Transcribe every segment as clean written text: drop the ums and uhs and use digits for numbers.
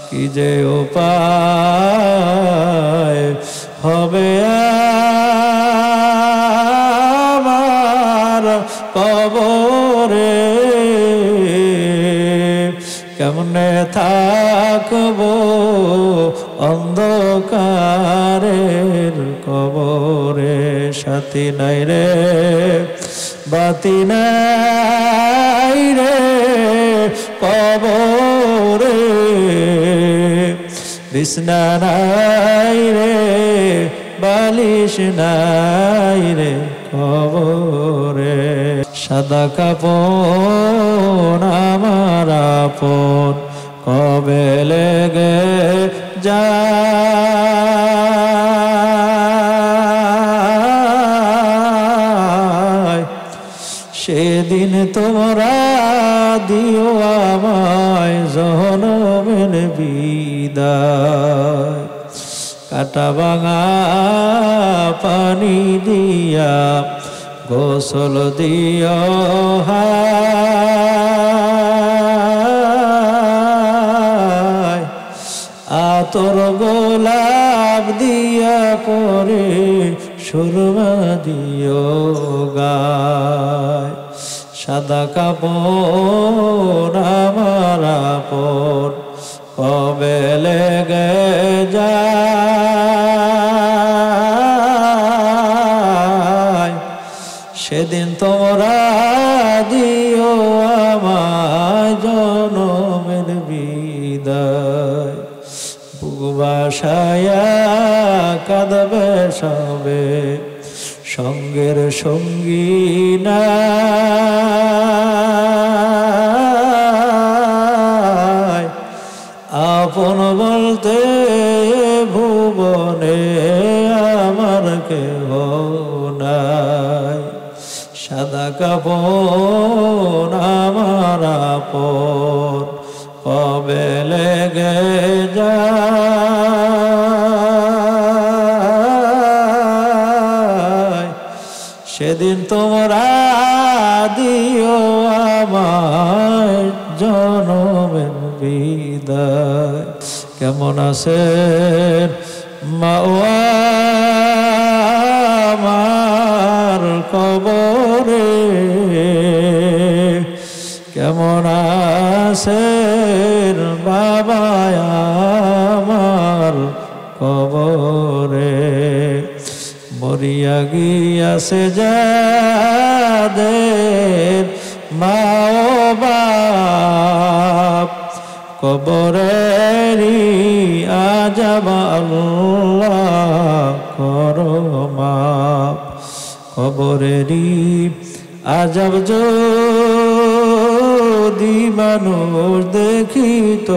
কি যে উপায় হবে আমার কবরে, কেমনে থাকবো অন্ধকারের কবরে। সাথী নাই রে বাতি নাই রে কবরে, বিছনা নাই রে বালিশ নাই রে কবরে। সাদা কাপড় আমার আপন কবে লেগে যায়, সেদিন তোমরা দিও আমায় জনমের বিদায়। কাটা ভাঙা পানি দিয়া গোসল দিও হায়, আতর গোলাপ দিয়া করে সুরমা দিও গায়। সাদা কাপড় আমার আপন কবে লেগে যায়, সেদিন তোমরা দিও আমায় জনমের বিদায়। বুক বাসায়া কাঁদবে সবে সঙ্গের সঙ্গী নাই, আপন বলতে ভুবনে আমার কেহ নাই। সাদা কাপড় আমার আপন কবে লেগে যায়, সেদিন তোমরা দিও আমায় জনমের বিদায়। কেমন আছেন মা আমার কবরে, কেমন আছেন বাবা আমার কবরে। মরিয়া গিয়াছে যাদের মা ও বাপ, কবরেরই আযাব আল্লাহ করো মাপ। কবরেরই আযাব যদি মানুষ দেখিত,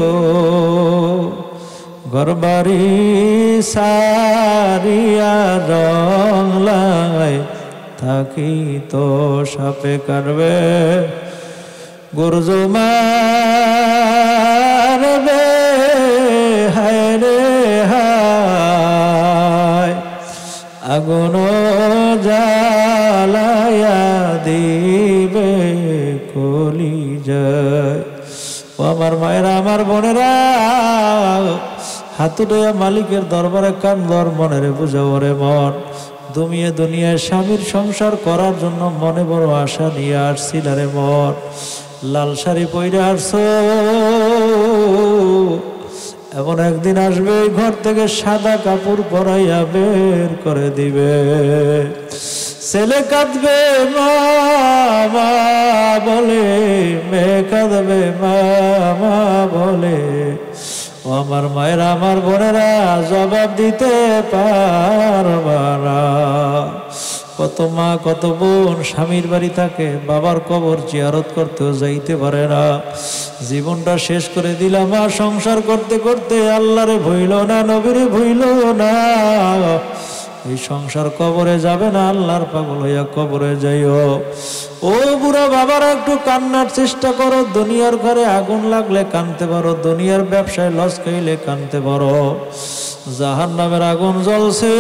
ঘরবাড়ি সারিয়া জংলায় থাকিত। সাপে কাটবে গর্জ মারবে হায় রে হায়, আগুন জ্বালায়া দিবে কলিজায়। ও আমার মায়েরা আমার বোনেরা, হাত উঠাইয়া মালিকের দরবারে কান্দর, মনের বুঝাও রে মন। দুনিয়ায় স্বামীর সংসার করার জন্য মনে বড় আশা নিয়ে আসছিল রে মন। লাল শাড়ি পরে আসছো, এমন একদিন আসবে ঘর থেকে সাদা কাপড় পরাইয়া বের করে দিবে। ছেলে কাঁদবে মা মা বলে, মেয়ে কাঁদবে মা মা বলে। ও আমার মায়েরা আমার বোনেরা, জবাব দিতে পারবা না। কত মা কত বোন স্বামীর বাড়ি থাকে, বাবার কবর জিয়ারত করতেও যাইতে পারে না। জীবনটা শেষ করে দিলাম মা সংসার করতে করতে। আল্লাহরে ভুইল না, নবীরে ভুইল না। এই সংসার কবরে যাবে না, আল্লাহর পাগল হইয়া কবরে যাইও। ও বুড়া বাবারা, একটু কান্নার চেষ্টা করো। দুনিয়ার ঘরে আগুন লাগলে কানতে পারো, দুনিয়ার ব্যবসায় লস খাইলে কানতে পারো। জাহান্নামের আগুন জ্বলছে,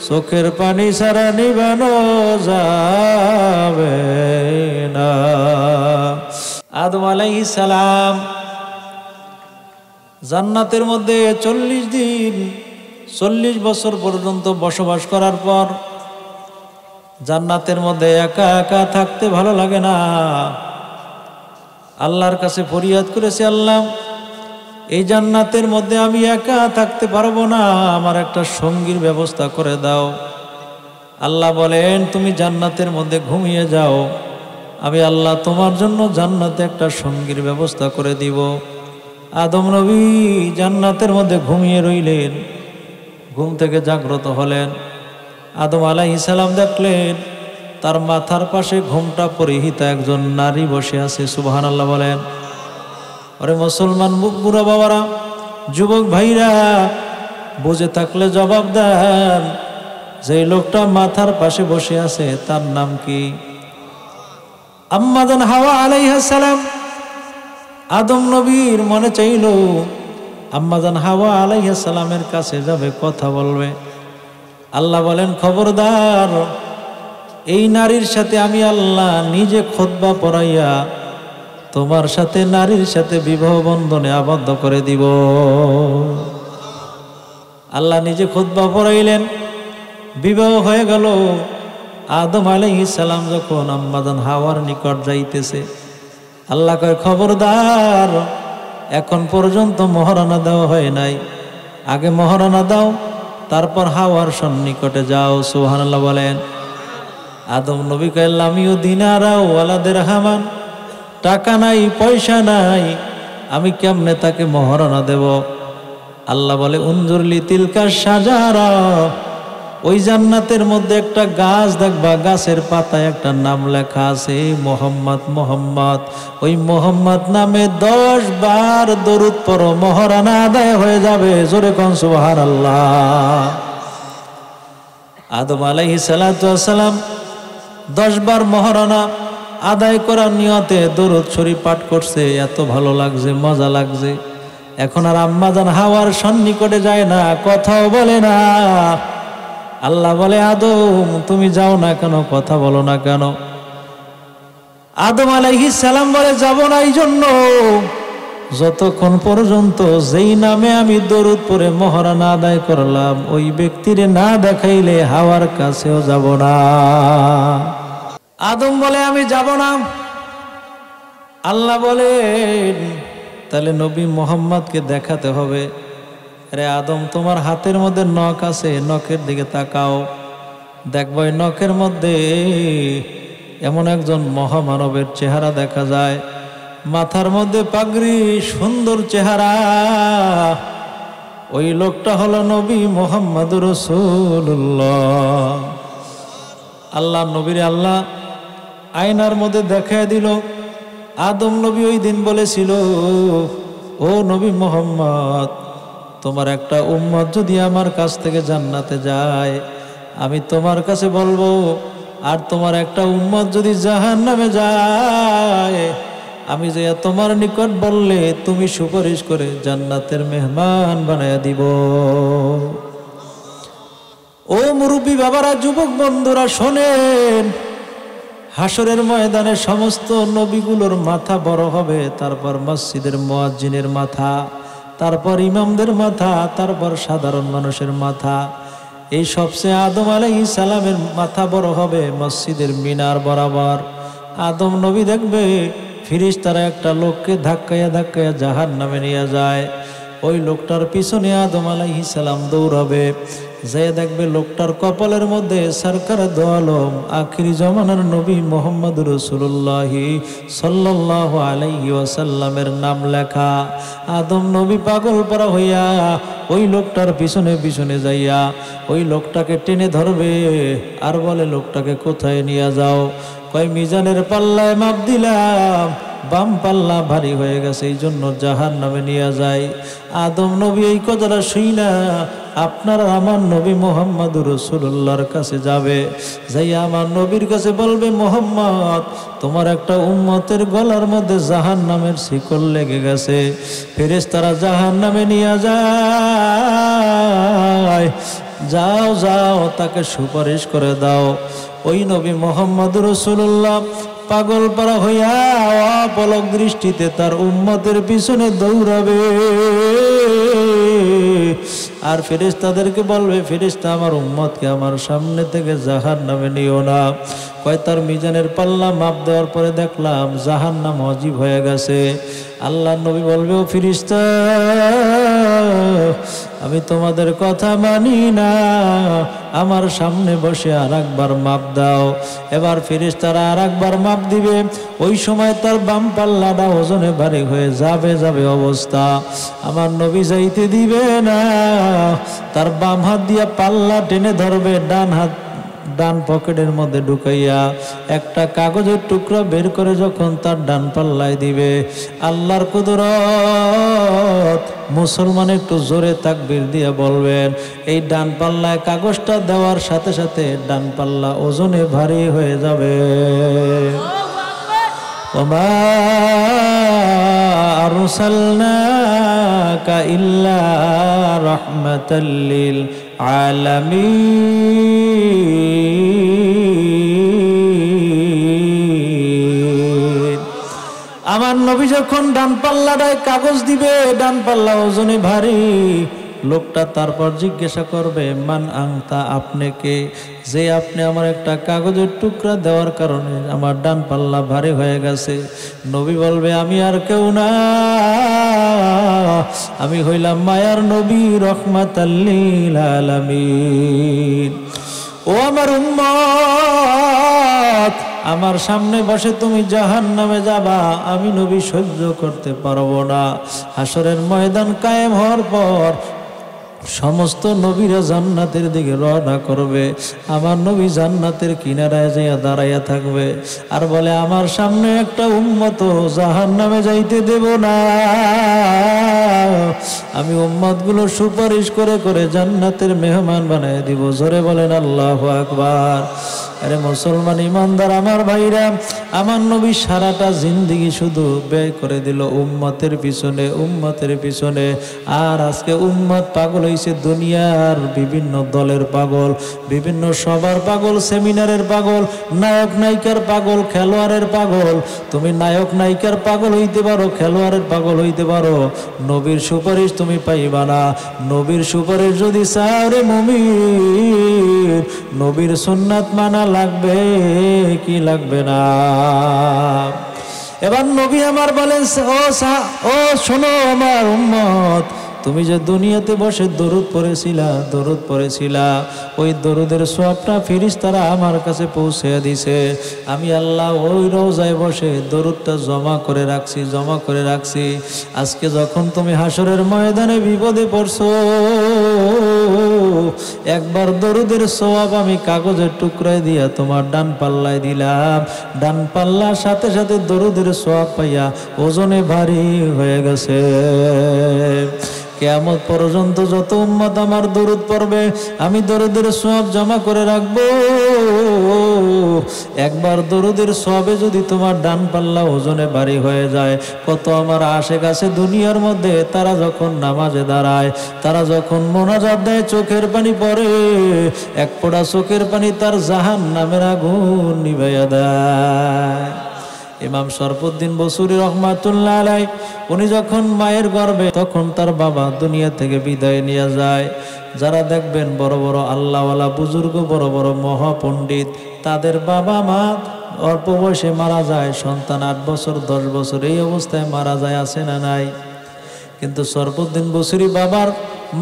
চোখের পানি ছাড়া নিবানো যাবে না। আদম আলাইহিস সালাম জান্নাতের মধ্যে 40 দিন 40 বছর পর্যন্ত বসবাস করার পর জান্নাতের মধ্যে একা একা থাকতে ভালো লাগে না। আল্লাহর কাছে ফরিয়াদ করেছে, আল্লাহ এই জান্নাতের মধ্যে আমি একা থাকতে পারবো না, আমার একটা সঙ্গীর ব্যবস্থা করে দাও। আল্লাহ বলেন, তুমি জান্নাতের মধ্যে ঘুমিয়ে যাও, আমি আল্লাহ তোমার জন্য জান্নাতে একটা সঙ্গীর ব্যবস্থা করে দিব। আদম নবী জান্নাতের মধ্যে ঘুমিয়ে রইলেন। ঘুম থেকে জাগ্রত হলেন। আদম আলাইহিস সালাম দেখলেন তার মাথার পাশে ঘোমটা পরিহিতা একজন নারী বসে আছে। সুবহানাল্লাহ বলেন। আরে মুসলমান বুড়া বাবারা, যুবক ভাইরা, বুঝে থাকলে জবাব দেন, যে লোকটা মাথার পাশে বসে আছে তার নাম কি? আম্মা জান হাওয়া আলাইহিস সালাম। আদম নবীর মনে চাইল আম্মা জান হাওয়া আলাইহিস সালামের কাছে যাবে, কথা বলবে। আল্লাহ বলেন, খবরদার, এই নারীর সাথে আমি আল্লাহ নিজে খুতবা পড়াইয়া তোমার সাথে নারীর সাথে বিবাহ বন্ধনে আবদ্ধ করে দিব। আল্লাহ নিজে খুতবা পড়াইলেন, বিবাহ হয়ে গেল। আদম আলাইহিস সালাম যখন আম্মা জান হাওয়ার নিকট যাইতেছে, আল্লাহ কয়, খবরদার, এখন পর্যন্ত মহারণা দেওয়া হয় নাই, আগে মহারণা দাও, তারপর হাওয়ার সন্নিকটে যাও। সুবহানাল্লাহ বলেন। আদম নবী কয়, আমিও দিনারা ওয়ালা দিরহামান, টাকা নাই পয়সা নাই, আমি কেমনে তাকে মহারণা দেব? আল্লাহ বলে, উনজুরলি তিলকা শাজারা, ওই জান্নাতের মধ্যে একটা গাছ দেখবা, গাছের পাতায় একটা নাম লেখা আছে, মোহাম্মদ মোহাম্মদ। ওই মোহাম্মদ নামে 10 বার দরুদ পড়ো, মহারণা আদায় হয়ে যাবে। জোরে কোন সুবহানাল্লাহ। আদম আলাইহিস সালাতু ওয়াস সালাম 10 বার মহারণা আদায় করার নিয়তে দরুদ শরীফ পাঠ করছে। এত ভালো লাগছে, মজা লাগছে। এখন আর আম্মা জান হাওয়ার সন্নিকটে যায় না, কথাও বলে না। আল্লাহ বলে, আদম তুমি যাও না কেন, কথা বলো না কেন? আদম আলাইহিস সালাম বলে, যাব না এই জন্য, যতক্ষণ পর্যন্ত যেই নামে আমি দরুদ পড়ে মহারণা আদায় করলাম ওই ব্যক্তিরে না দেখাইলে হাওয়ার কাছেও যাব না। আদম বলে, আমি যাব না। আল্লাহ বলেন, তাহলে নবী মুহাম্মদকে দেখাতে হবে। আরে আদম, তোমার হাতের মধ্যে নখ আছে, নখের দিকে তাকাও, দেখবো এই নখের মধ্যে এমন একজন মহামানবের চেহারা দেখা যায়, মাথার মধ্যে পাগড়ি, সুন্দর চেহারা। ওই লোকটা হলো নবী মুহাম্মদুর রাসূলুল্লাহ। আল্লাহ নবীর আল্লাহ আয়নার মধ্যে দেখায় দিল। আদম নবী ওই দিন বলেছিল, ও নবী মুহাম্মদ, তোমার একটা উম্মত যদি আমার কাছ থেকে জান্নাতে যায় আমি তোমার কাছে বলবো, আর তোমার একটা উম্মত যদি জাহান্নামে যায় আমি যে তোমার নিকট বললে তুমি সুপারিশ করে জান্নাতের মেহমান বানায়া দিব। ও মুরব্বী বাবারা, যুবক বন্ধুরা, শোনেন, হাসরের ময়দানে সমস্ত নবীগুলোর মাথা বড় হবে, তারপর মসজিদের মুয়াজ্জিনের মাথা, তারপর ইমামদের মাথা, তারপর সাধারণ মানুষের মাথা। এই সবচেয়ে আদম আলাইহিস সালামের মাথা বড় হবে মসজিদের মিনার বরাবর। আদম নবী দেখবে ফেরেশতারা একটা লোককে ধাক্কায়া ধাক্কায়া জাহান্নামে নিয়ে যায়। ওই লোকটার পিছনে আদম আলাইহিস সালাম দৌড়াবে, যে দেখবে লোকটার কপালের মধ্যে সরকারে দো আলম আখিরি জমানার নবী মুহাম্মদুর রাসূলুল্লাহ সাল্লাল্লাহু আলাইহি ওয়াসাল্লামের নাম লেখা। আদম নবী পাগল পারা হইয়া ওই লোকটার পিছনে পিছনে যাইয়া ওই লোকটাকে টেনে ধরবে আর বলে, লোকটাকে কোথায় নিয়ে যাও? কয়, মিজানের পাল্লায় মাপ দিলাম, বাম পাল্লা ভারী হয়ে গেছে, এই জন্য জাহান্নামে নিয়ে যায়। আদম নবী এই কথাটা শুইনা আপনার আমার নবী মুহাম্মদুর রাসূলুল্লাহর কাছে যাবে, যাইয়া আমার নবীর কাছে বলবে, মুহাম্মদ, তোমার একটা উম্মতের গলার মধ্যে জাহান্নামের শিকল লেগে গেছে, ফেরেশতারা জাহান্নামে নিয়ে যায়, যাও যাও তাকে সুপারিশ করে দাও। ওই নবী মুহাম্মদুর রাসূলুল্লাহ পাগল পারা হইয়া অপলক দৃষ্টিতে তার উম্মতের পিছনে দৌড়াবে। আর ফেরেশতাদেরকে বলবে, ফেরেশতা আমার উম্মতকে আমার সামনে থেকে জাহান্নামে নিও না। কয় তার মিজানের পাল্লা মাপ দেওয়ার পরে দেখলাম জাহান্নাম অজীব হয়ে গেছে। আল্লাহ নবী বলবে, ও ফেরেশতা আমি তোমাদের কথা মানি না, আমার সামনে বসে আর একবার মাপ দাও। এবার ফেরেশতারা আর একবার মাপ দিবে। ওই সময় তার বাম পাল্লাটা ওজনে ভারী হয়ে যাবে অবস্থা। আমার নবী যাইতে দিবে না, তার বাম হাত দিয়া পাল্লা টেনে ধরবে, ডান পকেটের মধ্যে ঢুকাইয়া একটা কাগজের টুকরা বের করে যখন তার ডান পাল্লায় দিবে, আল্লাহর কুদরত, মুসলমান একটু জোরে তাকবীর দিয়ে বলবেন, এই ডান পাল্লায় কাগজটা দেওয়ার সাথে সাথে ডান পাল্লা ওজনে ভারী হয়ে যাবে। ওমা আরসালনাকা ইল্লা রাহমাতাল লিল আলামিন। আমার নবী যখন ডান পাল্লাটায় কাগজ দিবে, ডান পাল্লা ওজনে ভারী, লোকটা তারপর জিজ্ঞাসা করবে, মান আংতা, আপনি কে, যে আপনি আমার একটা কাগজের টুকরা দেওয়ার কারণে আমার ডান পাল্লা ভারী হয়ে গেছে। নবী বলবে, আমি আর কেউ না, আমি হইলাম মায়ার নবী, রহমাতাল লিল আলামিন। ও আমার উম্মত, আমার সামনে বসে তুমি জাহান্নামে যাবা, আমি নবী সহ্য করতে পারবো না। হাসরের ময়দান কায়েম হওয়ার পর সমস্ত নবীরা জান্নাতের দিকে রওনা করবে। আমার নবী জান্নাতের কিনারায় যাইয়া দাঁড়াইয়া থাকবে আর বলে, আমার সামনে একটা উম্মত জাহান্নামে যাইতে দেব না। আমি উম্মতগুলো সুপারিশ করে করে জান্নাতের মেহমান বানায় দিব। জোরে বলেন আল্লাহু আকবার। আরে মুসলমান ইমানদার আমার ভাইরা, আমার নবী সারাটা জিন্দেগি শুধু ব্যয় করে দিল উম্মতের পিছনে, উম্মতের পিছনে। আর আজকে উম্মত পাগল হইছে দুনিয়ার বিভিন্ন দলের পাগল, বিভিন্ন সবার পাগল, সেমিনারের পাগল, নায়ক নায়িকার পাগল, খেলোয়াড়ের পাগল। তুমি নায়ক নায়িকার পাগল হইতে পারো, খেলোয়াড়ের পাগল হইতে পারো, নবীর সুপারিশ তুমি পাইবা না। নবীর সুপারিশ যদি চাও রে মুমিন, নবীর সুন্নাত মানা লাগবে কি লাগবে না? এবার নবী আমার বলেন, ও শোনো আমার উম্মত, তুমি যে দুনিয়াতে বসে দরুদ পড়েছিলা, ওই দরুদের সওয়াবটা ফেরেশতারা আমার কাছে পৌঁছে দিছে। আমি আল্লাহ ওই রওজায় বসে দরুদটা জমা করে রাখছি। আজকে যখন তুমি হাসরের ময়দানে বিপদে পড়ছো, একবার দরুদের সওয়াব আমি কাগজের টুকরায় দিয়া তোমার ডান পাল্লায় দিলাম। ডান পাল্লার সাথে সাথে দরুদের সওয়াব পাইয়া ওজনে ভারী হয়ে গেছে। কিয়ামত পর্যন্ত যত উম্মত আমার দরুদ পড়বে, আমি দরুদের সওয়াব জমা করে রাখবো। একবার দরুদের সওয়াবে যদি তোমার ডান পাল্লা ওজনে ভারী হয়ে যায়, কত আমার আশেক আছে দুনিয়ার মধ্যে, তারা যখন নামাজে দাঁড়ায়, তারা যখন মোনাজাত দেয়, চোখের পানি পড়ে, এক ফোঁটা চোখের পানি তার জাহান্নামের আগুন নিভাইয়া দেয়। ইমাম শরফুদ্দিন বসুরি রহমাতুল্লাহ আলাইহি, উনি যখন মায়ের গর্ভে, তখন তার বাবা দুনিয়া থেকে বিদায় নিয়ে যায়। যারা দেখবেন বড় বড় আল্লাহওয়ালা বুজুর্গ, বড় বড় মহাপণ্ডিত, তাদের বাবা মা অল্প বয়সে মারা যায়, সন্তান 8 বছর 10 বছর এই অবস্থায় মারা যায়, আছে না নাই? কিন্তু শরফুদ্দিন বসুরি বাবার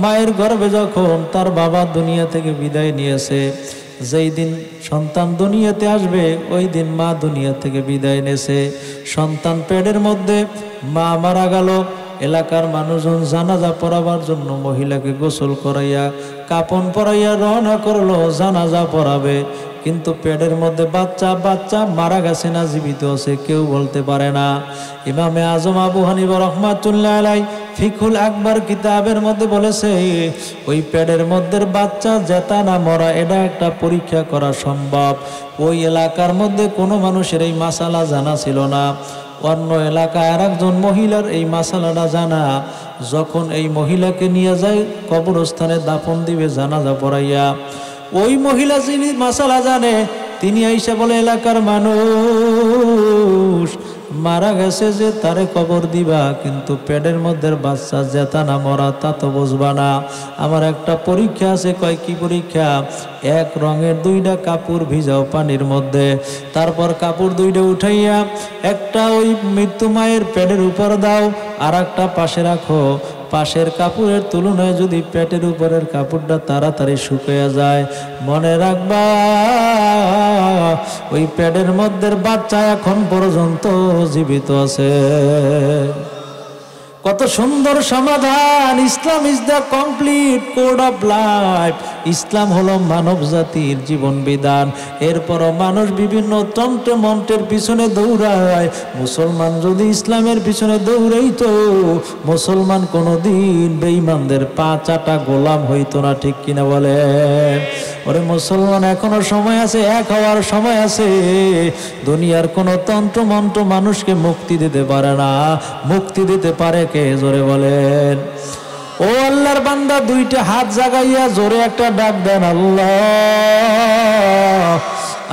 মায়ের গর্ভে যখন তার বাবা দুনিয়া থেকে বিদায় নিয়েছে, যেই দিন সন্তান দুনিয়াতে আসবে ওই দিন মা দুনিয়া থেকে বিদায় নেছে। সন্তান পেটের মধ্যে, মা মারা গেল। এলাকার মানুষজন জানাজা পড়াবার জন্য মহিলাকে গোসল করাইয়া কাপন পরাইয়া রওনা করলো জানাজা পড়াবে। কিন্তু পেটের মধ্যে বাচ্চা মারা গেছে না জীবিত আছে কেউ বলতে পারে না। ইমামে আজম আবু হানিফা রাহমাতুল্লাহ আলাইহি ফিকুল আকবর কিতাবের মধ্যে বলেছে, ওই পেটের মধ্যে বাচ্চা জেতা না মরা, এটা একটা পরীক্ষা করা সম্ভব। ওই এলাকার মধ্যে কোনো মানুষের এই মাসালা জানা ছিল না। অন্য এলাকায় আর একজন মহিলার এই মাসালাটা জানা। যখন এই মহিলাকে নিয়ে যায় কবরস্থানে দাফন দিবে জানাজা পড়াইয়া, ওই মহিলা যিনি মাসালা জানে, তিনি আইসা বলে, এলাকার মানুষ মারা গেছে যে তারে কবর দিবা, কিন্তু পেটের মধ্যে বাচ্চা জেতা না মরা তা তো বুঝবা না। আমার একটা পরীক্ষা আছে। কয় কি পরীক্ষা? এক রঙের দুইটা কাপড় ভিজাও পানির মধ্যে, তারপর কাপড় দুইটা উঠাইয়া একটা ওই মৃত্যু মায়ের পেটের উপর দাও, আর একটা পাশে রাখো। পাশের কাপড়ের তুলনায় যদি পেটের উপরের কাপড়টা তাড়াতাড়ি শুকিয়ে যায়, মনে রাখবা ওই পেটের মধ্যে বাচ্চা এখন পর্যন্ত জীবিত আছে। কত সুন্দর সমাধান! Islam is the complete code of life. ইসলাম হলো মানব জাতির জীবন বিধান। এরপরও মানুষ বিভিন্ন তন্ত্র মন্ত্রের পিছনে দৌড়ায়। মুসলমান যদি ইসলামের পিছনে দৌড়াইতো, মুসলমান কোনোদিন বেঈমানদের পা চাটা গোলাম হইতো না। ঠিক কিনা বলে? ওরে মুসলমান, এখনো সময় আছে, এক হওয়ার সময় আছে। দুনিয়ার কোনো তন্ত্র মন্ত্র মানুষকে মুক্তি দিতে পারে না। মুক্তি দিতে পারে কে? জোরে বলেন। ও আল্লাহর বান্দা, দুইটা হাত জাগাইয়া জোরে একটা ডাক দেন, আল্লাহ।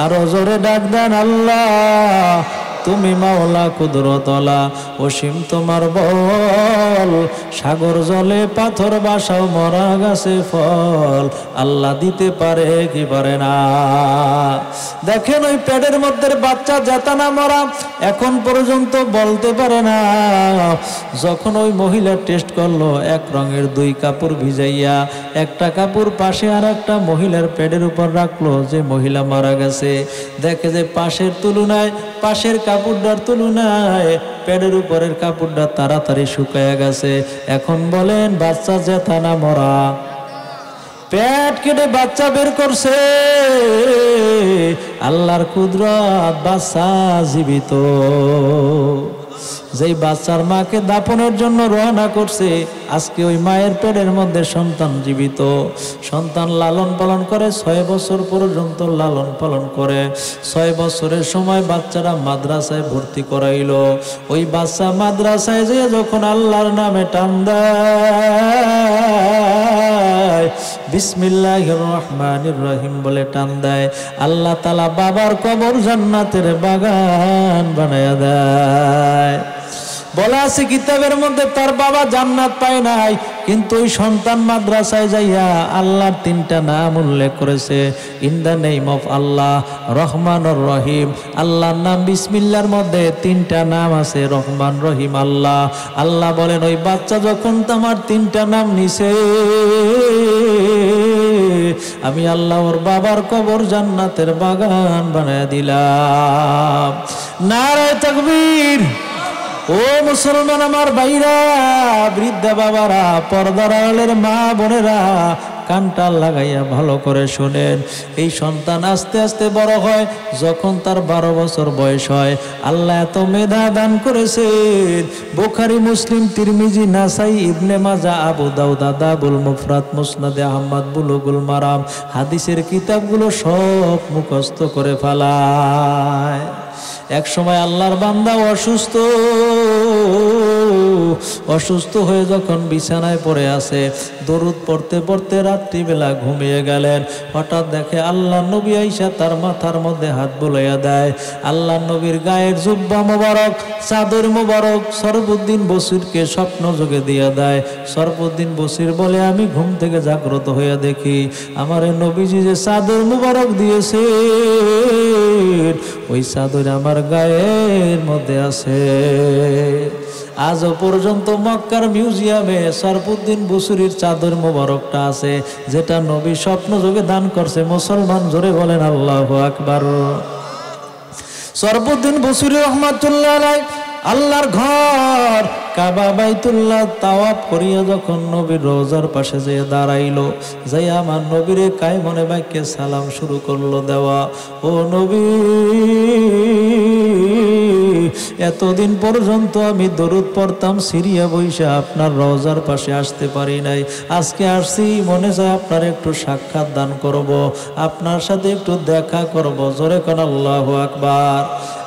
আরো জোরে ডাক দেন, আল্লাহ। তুমি মাওলা কুদরতওয়ালা, অসীম তোমার বল। সাগর জলে পাথর বাসাও, মরা গাছে ফল। আল্লাহ দিতে পারে কি পারে না? দেখেন ওই পেটের মধ্যে বাচ্চা জেতা না মরা এখন পর্যন্ত বলতে পারে না। যখন ওই মহিলা টেস্ট করলো, এক রঙের দুই কাপড় ভিজাইয়া একটা কাপড় পাশে আর একটা মহিলার পেটের উপর রাখলো, যে মহিলা মারা গেছে, দেখে যে পাশের তুলনায়, পাশের কাপড়টার তুলনায় পেটের উপরের কাপড়টা তাড়াতাড়ি শুকায়া গেছে। এখন বলেন, বাচ্চা জেতা না মরা? পেট কেটে বাচ্চা বের করছে। আল্লাহর কুদরত, বাচ্চা জীবিত। যেই বাচ্চার মাকে দাফনের জন্য রওনা করছে, আজকে ওই মায়ের পেটের মধ্যে সন্তান জীবিত। সন্তান লালন পালন করে 6 বছর পর্যন্ত লালন পালন করে। 6 বছরের সময় বাচ্চারা মাদ্রাসায় ভর্তি করাইলো। ওই বাচ্চা মাদ্রাসায় যেয়ে যখন আল্লাহর নামে টান দেয়, বিসমিল্লাহির রহমানির রহিম বলে টান দেয়, আল্লাহ তাআলা বাবার কবর জান্নাতের বাগান বানায়া দেয়। বলা আছে কিতাবের মধ্যে, তার বাবা জান্নাত পায় নাই, কিন্তু ওই সন্তান মাদ্রাসায় যাইয়া আল্লাহর 3টা নাম উল্লেখ করেছে। ইন দ্য নেম অফ আল্লাহ, রহমান আর রহিম। আল্লাহর নাম বিসমিল্লাহর মধ্যে 3টা নাম আছে, রহমান, রহিম, আল্লাহ। আল্লাহ বলেন, ওই বাচ্চা যখন তোমার 3টা নাম নিছে, আমি আল্লাহ ওর বাবার কবর জান্নাতের বাগান বানায় দিলাম। নারে তাকবীর! ও মুসলমান আমার ভাইরা, বৃদ্ধা বাবারা, পর্দার আড়ালের মা বোনেরা, কানটা লাগাইয়া ভালো করে শোনেন। এই সন্তান আস্তে আস্তে বড় হয়। যখন তার 12 বছর বয়স হয়, আল্লাহ এত মেধা দান করেছেন। বুখারী, মুসলিম, তিরমিজি, নাসাই, ইবনে মাজাহ, আবু দাউদ, আদাবুল মুফরাদ, মুসনাদে আহমদ, বুলুগুল মারাম, হাদিসের কিতাবগুলো সব মুখস্থ করে ফেলায়। এক সময় আল্লাহর বান্দা অসুস্থ হয়ে যখন বিছানায় পড়ে আছে, দরুদ পড়তে পড়তে রাত্রিবেলা ঘুমিয়ে গেলেন। হঠাৎ দেখে আল্লাহ নবী আইসা তার মাথার মধ্যে হাত বুলাইয়া দেয়। আল্লাহ নবীর গায়ের জুব্বা মোবারক, চাদর মোবারক সরফুদ্দিন বসিরকে স্বপ্ন যোগে দিয়া দেয়। সরফুদ্দিন বসির বলে, আমি ঘুম থেকে জাগ্রত হইয়া দেখি আমার নবীজি যে চাদর মোবারক দিয়েছে, ওই চাদর আমার গায়ের মধ্যে আছে। আজও পর্যন্ত মক্কার মিউজিয়ামে সরফুদ্দিন বসুরির চাদর মোবারকটা আছে, যেটা নবী স্বপ্ন যোগে দান করছে। মুসলমান জোরে বলেন আল্লাহু আকবার। সরফুদ্দিন বসুরি রহমাতুল্লাহ আলাইহি আল্লাহর ঘর কাবা বাইতুল্লাহ তাওয়াফ করিয়া যখন নবীর রওজার পাশে যেয়ে দাঁড়াইলো, যাই আমার নবীরে কায়মনে বাক্যে সালাম শুরু করলো দেওয়া। ও নবী, এতদিন পর্যন্ত আমি দরুদ পড়তাম সিরিয়া বইসা, আপনার রওজার পাশে আসতে পারি নাই। আজকে আসছি, মনে চায় আপনার একটু সাক্ষাৎ দান করব, আপনার সাথে একটু দেখা করব। জোরে কোন আল্লাহু আকবার।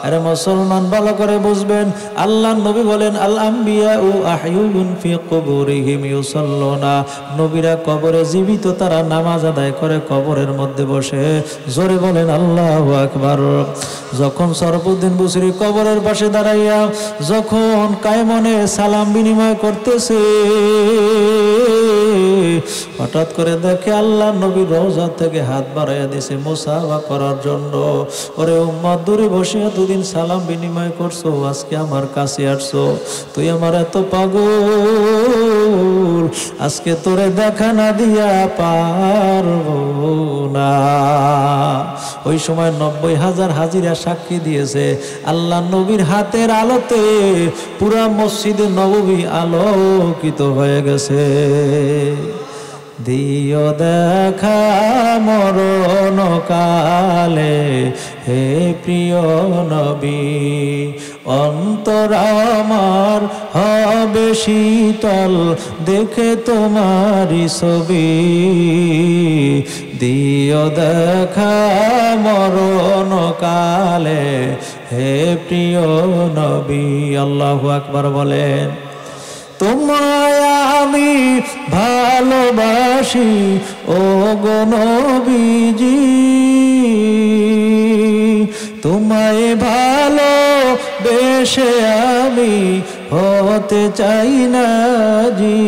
আরে মুসলমান ভালো করে বুঝবেন, আল্লাহর নবী বলেন আল আম্বিয়াউ আহয়ুন ফি কুবুরিহিম ইউসাল্লুনা, নবীরা কবরে জীবিত, তারা নামাজ আদায় করে কবরের মধ্যে বসে। জোরে বলেন আল্লাহু আকবার। যখন সরফুদ্দিন বুসরি কবরের পাশে দাঁড়াইয়া যখন কায়মনে সালাম বিনিময় করতেছে, হঠাৎ করে দেখে আল্লাহ নবী রওজা থেকে হাত বাড়াইয়া দিছে মুসাফা করার জন্য। ওরে উম্মত, দূরে বসে এতদিন সালাম বিনিময় করছো, আজকে আমার কাছে আসছো, তুই আমার এত পাগল, আজকে তোরে দেখা না দিয়া পারবো না। ওই সময় 90,000 হাজিরা সাক্ষী দিয়েছে, আল্লাহ নবীর হাতের আলোতে পুরা মসজিদে নববী আলোকিত হয়ে গেছে। দিও দেখা মরণ কালে হে প্রিয় নবী, অন্তর আমার হবে শীতল দেখে তোমারি ছবি। দিও দেখা মরণ কালে হে প্রিয় নবী। আল্লাহু আকবার বলেন। তোমায় আমি ভালোবাসি ও গো নবীজি, তোমায় ভালোবেসে আমি হতে চাই না জি,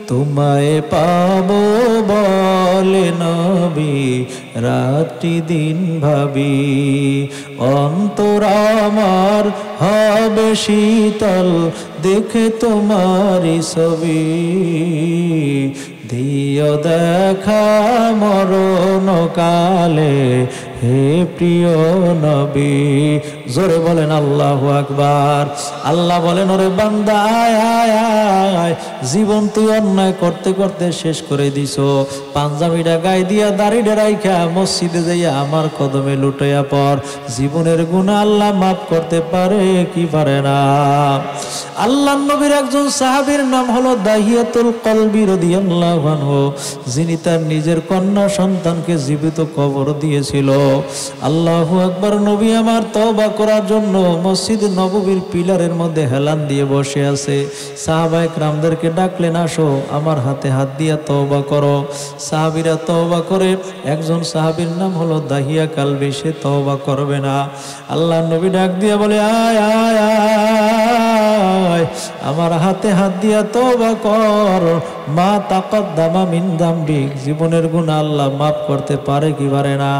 তোমায় পাবো বলে নবী রাত্রি দিন ভাবি, অন্তর আমার হবে শীতল দেখে তোমারি ছবি। দিও দেখা মরণ কালে হে প্রিয় নবী। জোরে বলেন আল্লাহু আকবার। আল্লাহ বলেন, ওরে বান্দা আয় আয় আয়, জীবন তুই অন্যায় করতে করতে শেষ করে দিছো, পাঞ্জাবিটা গায়ে দিয়া দাড়িটা রাইখা মসজিদে যাইয়া আমার কদমে লুটাইয়া পর। জীবনের গুনাহ আল্লাহ মাফ করতে পারে কি পারে না? আল্লাহর নবীর একজন সাহাবীর নাম হলো দাহিয়াতুল কলবি রাদিয়াল্লাহু আনহু, যিনি তার নিজের কন্যা সন্তানকে জীবিত কবর দিয়েছিল। আল্লাহু আকবার। নবী আমার তওবা করার জন্য মসজিদ নববীর পিলারের মধ্যে হেলান দিয়ে বসে আছে। সাহাবায়ে কেরামদেরকে ডাকলেন, আসো আমার হাতে হাত দিয়া তওবা করো। সাহাবীরা তওবা করে। একজন সাহাবীর নাম হলো দাহিয়া কালবি, সে তওবা করবে না। আল্লাহর নবী ডাক দিয়া বলে, আয় আয় আয়, আমার হাতে হাত দিয়া তওবা কর, মা তাকদ্দামা মিন যামবিক, জীবনের গুনাহ আল্লাহ মাফ করতে পারে কি পারে না?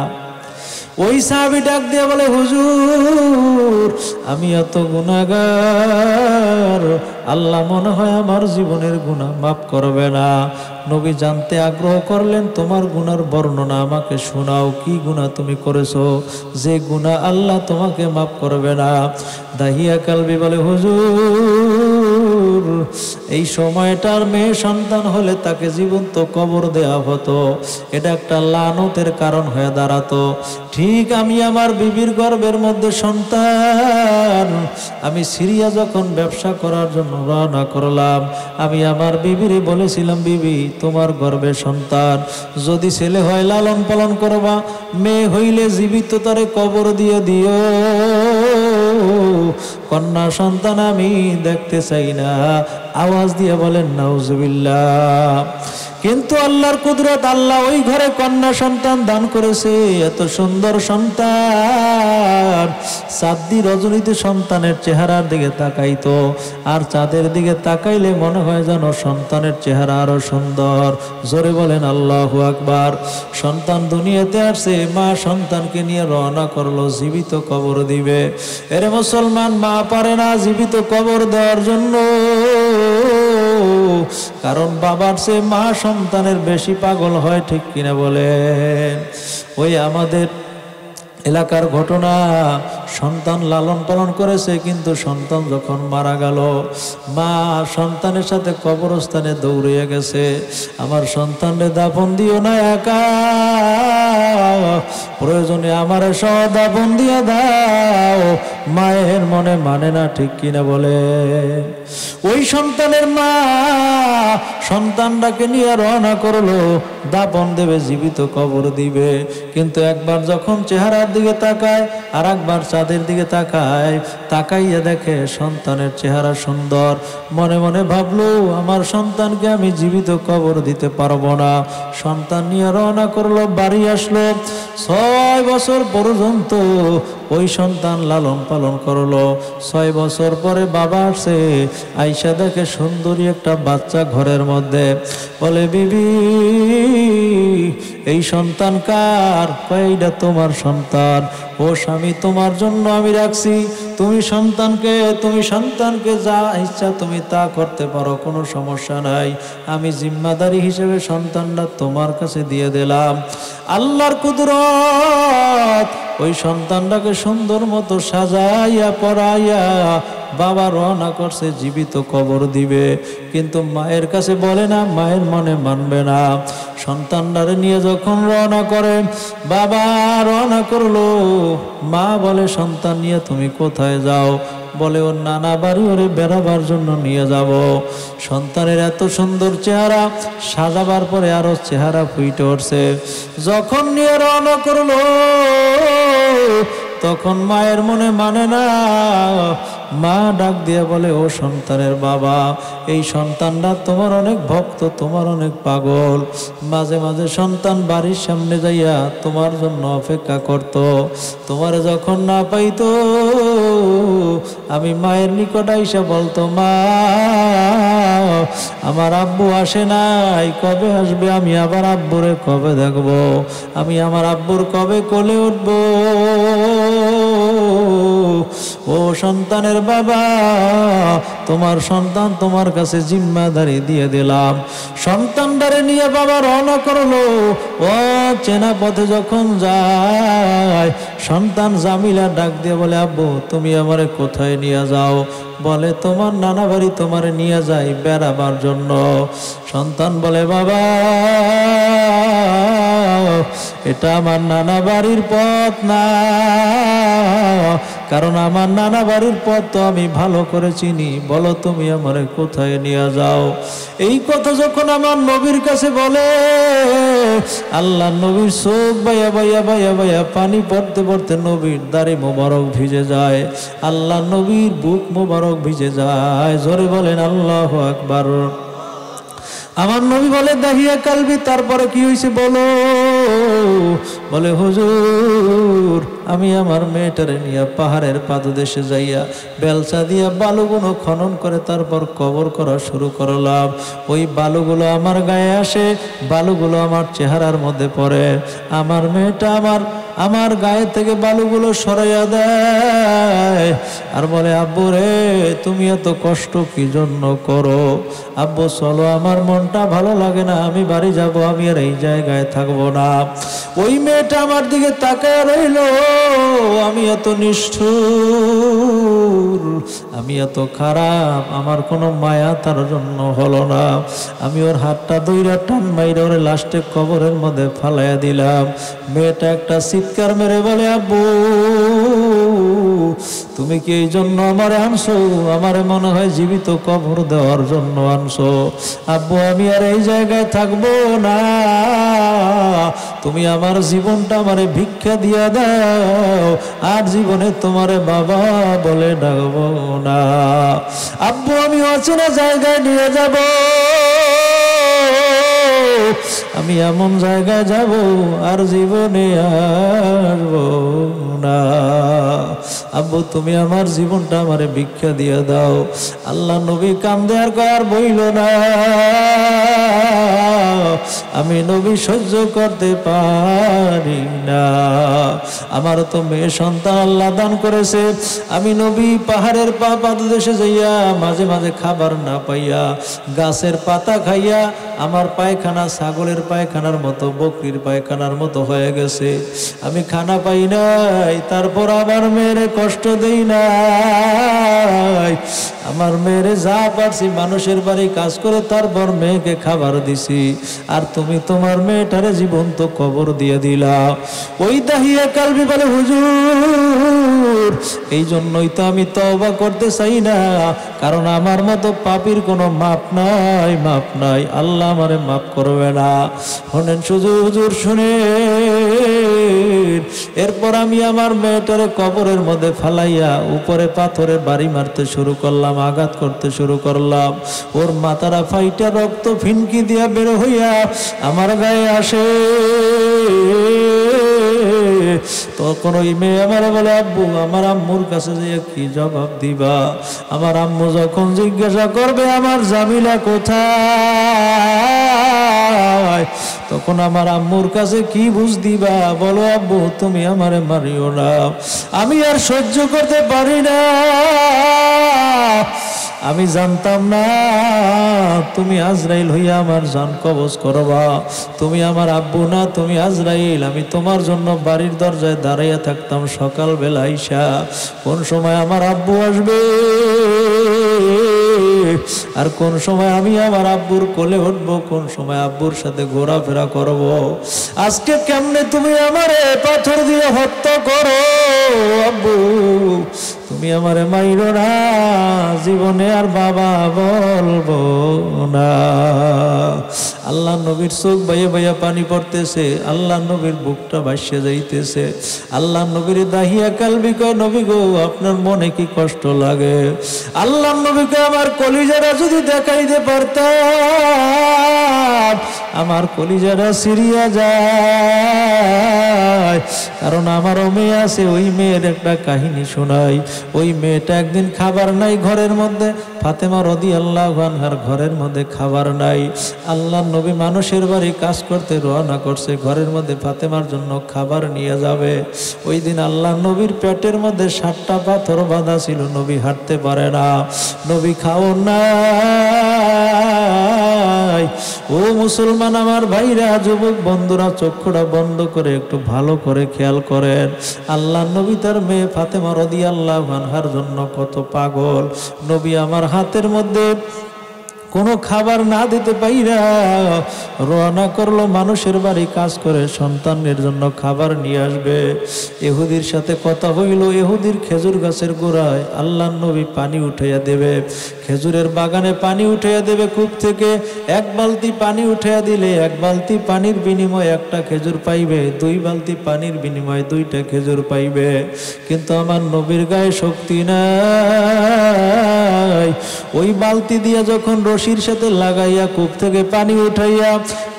ওই সাহাবী ডাক দিয়ে বলে, হুজুর আমি এত গুনাহগার, আল্লাহ মনে হয় আমার জীবনের গুনাহ মাফ করবে না। নবী জানতে আগ্রহ করলেন, তোমার গুনার বর্ণনা আমাকে শোনাও, কি গুনাহ তুমি করেছো যে গুনাহ আল্লাহ তোমাকে মাফ করবে না? দাহিয়া কালবি বলে, হুজুর এই সময়টার মেয়ে সন্তান হলে তাকে জীবন্ত কবর দেয়া হতো, এটা একটা লানতের কারণ হয়ে দাঁড়াতো। ঠিক আমি আমার বিবির গর্ভের মধ্যে সন্তান, আমি সিরিয়া যখন ব্যবসা করার জন্য রওনা করলাম, আমি আমার বিবিরে বলেছিলাম, বিবি তোমার গর্ভে সন্তান, যদি ছেলে হয় লালন পালন করবা, মেয়ে হইলে জীবিত তারে কবর দিয়ে দিও, কন্যা সন্তান আমি দেখতে চাই না। আওয়াজ দিয়ে বলেন নাউজুবিল্লাহ। কিন্তু আল্লাহর কুদরত, আল্লাহ ওই ঘরে কন্যা সন্তান দান করেছে, এত সুন্দর সন্তান। চাঁদনি রজনীতে সন্তানের চেহারার দিকে তাকাইতো, আর চাঁদের দিকে তাকাইলে মনে হয় যেন সন্তানের চেহারা আরো সুন্দর। জোরে বলেন আল্লাহু আকবার। সন্তান দুনিয়াতে আসছে, মা সন্তানকে নিয়ে রওনা করলো জীবিত কবর দিবে। এরে মুসলমান, মা পারে না জীবিত কবর দেওয়ার জন্য, কারণ বাবার চেয়ে মা সন্তানের বেশি পাগল হয়, ঠিক কিনা বলেন? ওই আমাদের এলাকার ঘটনা, সন্তান লালন পালন করেছে, কিন্তু সন্তান যখন মারা গেল, মা সন্তানের সাথে কবরস্থানে দৌড়িয়ে গেছে, আমার সন্তানরে দাফন দিও না একা, প্রয়োজনে আমার সহ দাফন দিয়ে দাও, মায়ের মনে মানে না, ঠিক কিনা বলে? ওই সন্তানের মা সন্তানটাকে নিয়ে রওনা করলো, দাপন দেবে, জীবিত কবর দিবে। কিন্তু একবার যখন চেহারার দিকে তাকায় আর একবার চাঁদের দিকে তাকায়, তাকাইয়া দেখে সন্তানের চেহারা সুন্দর। মনে মনে ভাবলো, আমার সন্তানকে আমি জীবিত কবর দিতে পারবো না। সন্তান নিয়ে রওনা করলো, বাড়ি আসলো। 6 বছর পর্যন্ত ওই সন্তান লালন পালন করলো। 6 বছর পরে বাবা আসে, আইসা দেখে সুন্দরী একটা বাচ্চা ঘরের মধ্যে। বলে, বিবি এই সন্তান কার? এইটা তোমার সন্তান। ও স্বামী, তোমার জন্য আমি রাখছি। তুমি সন্তানকে যা ইচ্ছা তুমি তা করতে পারো, কোনো সমস্যা নাই। আমি জিম্মাদারি হিসেবে সন্তানটা তোমার কাছে দিয়ে দিলাম। আল্লাহর কুদরত, ওই সন্তানটাকে সুন্দর মতো সাজাইয়া পরাইয়া বাবা রওনা করছে জীবিত কবর দিবে। কিন্তু মায়ের কাছে বলে না, মায়ের মনে মানবে না। সন্তানটারে নিয়ে যখন রওনা করে, বাবা রওনা করলো, মা বলে, সন্তান নিয়ে তুমি কোথায় যাও? বলে, ওর নানা বাড়ি, ওরে বেড়াবার জন্য নিয়ে যাব। সন্তানের এত সুন্দর চেহারা, সাজাবার পরে আরো চেহারা ফুটে উঠছে। যখন নিয়ে রওনা করলো, তখন মায়ের মনে মানে না। মা ডাক দিয়ে বলে, ও সন্তানের বাবা, এই সন্তানটা তোমার অনেক ভক্ত, তোমার অনেক পাগল। মাঝে মাঝে সন্তান বাড়ির সামনে যাইয়া তোমার জন্য অপেক্ষা করত। তোমার যখন না পাইতো, আমি মায়ের নিকট আইসা বলতো, মা আমার আব্বু আসে নাই, কবে আসবে? আমি আবার আব্বুরে কবে দেখবো? আমি আমার আব্বুর কবে কোলে উঠবো? ও সন্তানের বাবা, তোমার সন্তান তোমার কাছে জিম্মাদারি দিয়ে দিলাম। সন্তানটারে নিয়ে বাবা রওনা করলো। ও চেনা পথে যখন যায়, সন্তান জামিলা ডাক দিয়ে বলে, আব্বু তুমি আমারে কোথায় নিয়ে যাও? বলে, তোমার নানা বাড়ি তোমারে নিয়ে যাই বেড়াবার জন্য। সন্তান বলে, বাবা এটা আমার নানা বাড়ির পথ না, কারণ আমার নানা বাড়ির পথ তো আমি ভালো করে চিনি। বলো তুমি আমারে কোথায় নিয়ে যাও? এই কথা যখন আমার নবীর কাছে বলে, আল্লাহ নবীর চোখ বাইয়া বাইয়া বাইয়া বাইয়া পানি পড়তে পড়তে নবীর দাড়ি মোবারক ভিজে যায়, আল্লাহ নবীর বুক মোবারক ভিজে যায়। জোরে বলেন আল্লাহু আকবার। আমার নবী বলে, দাহিয়া কালবি, তারপরে কি হয়েছে বলো? বলে, হুজুর আমি আমার মেয়েটারে নিয়ে পাহাড়ের পাদদেশে যাইয়া বেলচা দিয়া বালুগুলো খনন করে তারপর কবর করা শুরু করলাম। ওই বালুগুলো আমার গায়ে আসে, বালুগুলো আমার চেহারার মধ্যে পড়ে। আমার মেয়েটা আমার গায়ে থেকে বালুগুলো সরাইয়া দেয় আর বলে, আব্বু রে তুমি এত কষ্ট কি জন্য করো? আব্বু চলো, আমার মনটা ভালো লাগে না, আমি বাড়ি যাব, আমি আর এই জায়গায় থাকবো না। ওই মেয়েটা আমার দিকে তাকায় রইল। আমি এত নিষ্ঠুর, আমি এত খারাপ, আমার কোনো মায়া তার জন্য হলো না। আমি ওর হাতটা দইরা টান মাইরা ওর লাস্টে কবরের মধ্যে ফালাইয়া দিলাম। মেয়েটা একটা চিৎকার মেরে বলে, আব্বু তুমি কি এই জন্য আমারে আনছো? আমারে মনে হয় জীবিত কবর দেওয়ার জন্য আনছো। আব্বু আমি আর এই জায়গায় থাকবো না, তুমি আমার জীবনটা আমারে ভিক্ষা দিয়া দাও, আর জীবনে তোমারে বাবা বলে ডাকবো না। আব্বু আমি অচেনা জায়গায় নিয়ে যাব, আমি এমন জায়গায় যাব আর জীবনে আসবো না। আব্বু তুমি আমার জীবনটা আমারে ভিক্ষা দিয়ে দাও। আল্লাহ নবী কান্দে আর কর বইল না, আমি নবী সহ্য করতে পারি না। আমার তো মেয়ে সন্তান আল্লাহ দান করেছে, আমি নবী পাহাড়ের পাদদেশে যাইয়া মাঝে মাঝে খাবার না পাইয়া গাছের পাতা খাইয়া আমার পায়খানা ছাগলের পায়খানার মতো, বকরির পায়খানার মতো হয়ে গেছে। আমি খানা পাই নাই, তারপর আমার মেয়ের কষ্ট দেই নাই, আমার মেয়েরে যা পারছি মানুষের বাড়ি কাজ করে তারপর মেয়েকে খাবার দিছি, আর তুমি তোমার মেয়েটারে জীবন্ত কবর দিয়ে দিলা। ওই দাহিয়া কালবি বলে হুজুর এই জন্যই তো আমি তওবা করতে চাই না, কারণ আমার মতো পাপীর কোনো মাপ নাই, মাপ নাই, আল্লাহ আমারে মাফ করবে না। শোনেন হুজুর শুনেন, এরপর আমি আমার মেয়েটারে কবরের মধ্যে ফালাইয়া উপরে পাথরে বাড়ি মারতে শুরু করলাম, আঘাত করতে শুরু করলাম। ওর মাথারা ফাইটা রক্ত ফিনকি দিয়া বের হইয়া আমার গায়ে আসে। তখন ওই মেয়ে আমার বলে আব্বু আমার আম্মুর কাছে যে কি জবাব দিবা? আমার আম্মু যখন জিজ্ঞাসা করবে আমার জামিলা কোথায়, তখন আমার আম্মুর কাছে কি বুঝ দিবা? বলো আব্বু তুমি আমারে মারিও না, আমি আর সহ্য করতে পারি না। আমি জানতাম না তুমি আজরাইল হইয়া আমার জান কবজ করবা, তুমি আমার আব্বু না, তুমি আজরাইল। আমি তোমার জন্য বাড়ির দরজায় দাঁড়াইয়া থাকতাম সকাল বেলা আইসা, কোন সময় আমার আব্বু আসবে আর কোন সময় আমি আমার আব্বুর কোলে উঠবো, কোন সময় আব্বুর সাথে ঘোরাফেরা করব। আজকে কেমনে তুমি আমারে পাথর দিয়ে হত্যা করো আব্বু, তুমি আমারে মাইরো না, জীবনে আর বাবা বলবো না। আল্লাহ নবীর চোখ বাইয়া বাইয়া পানি পড়তেছে, আল্লাহ নবীর বুকটা ভাসিয়ে যাইতেছে। আল্লাহ নবীর দাহিয়া কালবি কয় নবী গো আপনার মনে কি কষ্ট লাগে? আল্লাহ নবীকে আমার কলিজারা যদি দেখাইতে পারতাম আমার কলিজারা সিরিয়া যায়, কারণ আমারও মেয়ে আছে। ওই মেয়ের একটা কাহিনী শোনাই। ওই মেয়েটা একদিন খাবার নাই ঘরের মধ্যে, ফাতেমা রাদিয়াল্লাহু আনহার ঘরের মধ্যে খাবার নাই। আল্লাহ নবী মানুষের বাড়ি কাজ করতে রওনা করছে, ঘরের মধ্যে ফাতেমার জন্য খাবার নিয়ে যাবে। ওই দিন আল্লাহ নবীর পেটের মধ্যে 7টা পাথর বাঁধা ছিল, নবী হাঁটতে পারে না, নবী খাও নাই। ও মুসলমান আমার ভাইরা, যুবক বন্ধুরা, চক্ষুটা বন্ধ করে একটু ভালো করে খেয়াল করেন। আল্লাহ নবী তার মেয়ে ফাতেমা রাদিয়াল্লাহু আনহার জন্য কত পাগল। নবী আমার হাতের মধ্যে কোনো খাবার না দিতে পাইরা রওনা করলো মানুষের বাড়ি কাজ করে সন্তানের জন্য খাবার নিয়ে আসবে। ইহুদির সাথে কথা হইল, ইহুদির খেজুর গাছের গোড়ায় আল্লাহ নবী পানি উঠাইয়া দেবে, খেজুরের বাগানে পানি উঠাইয়া দেবে। কূপ থেকে 1 বালতি পানি উঠাইয়া দিলে 1 বালতি পানির বিনিময়ে 1টা খেজুর পাইবে, 2 বালতি পানির বিনিময়ে 2টা খেজুর পাইবে। কিন্তু আমার নবীর গায়ে শক্তি নাই। ওই বালতি দিয়া যখন রশির সাথে লাগাইয়া কূপ থেকে পানি উঠাইয়া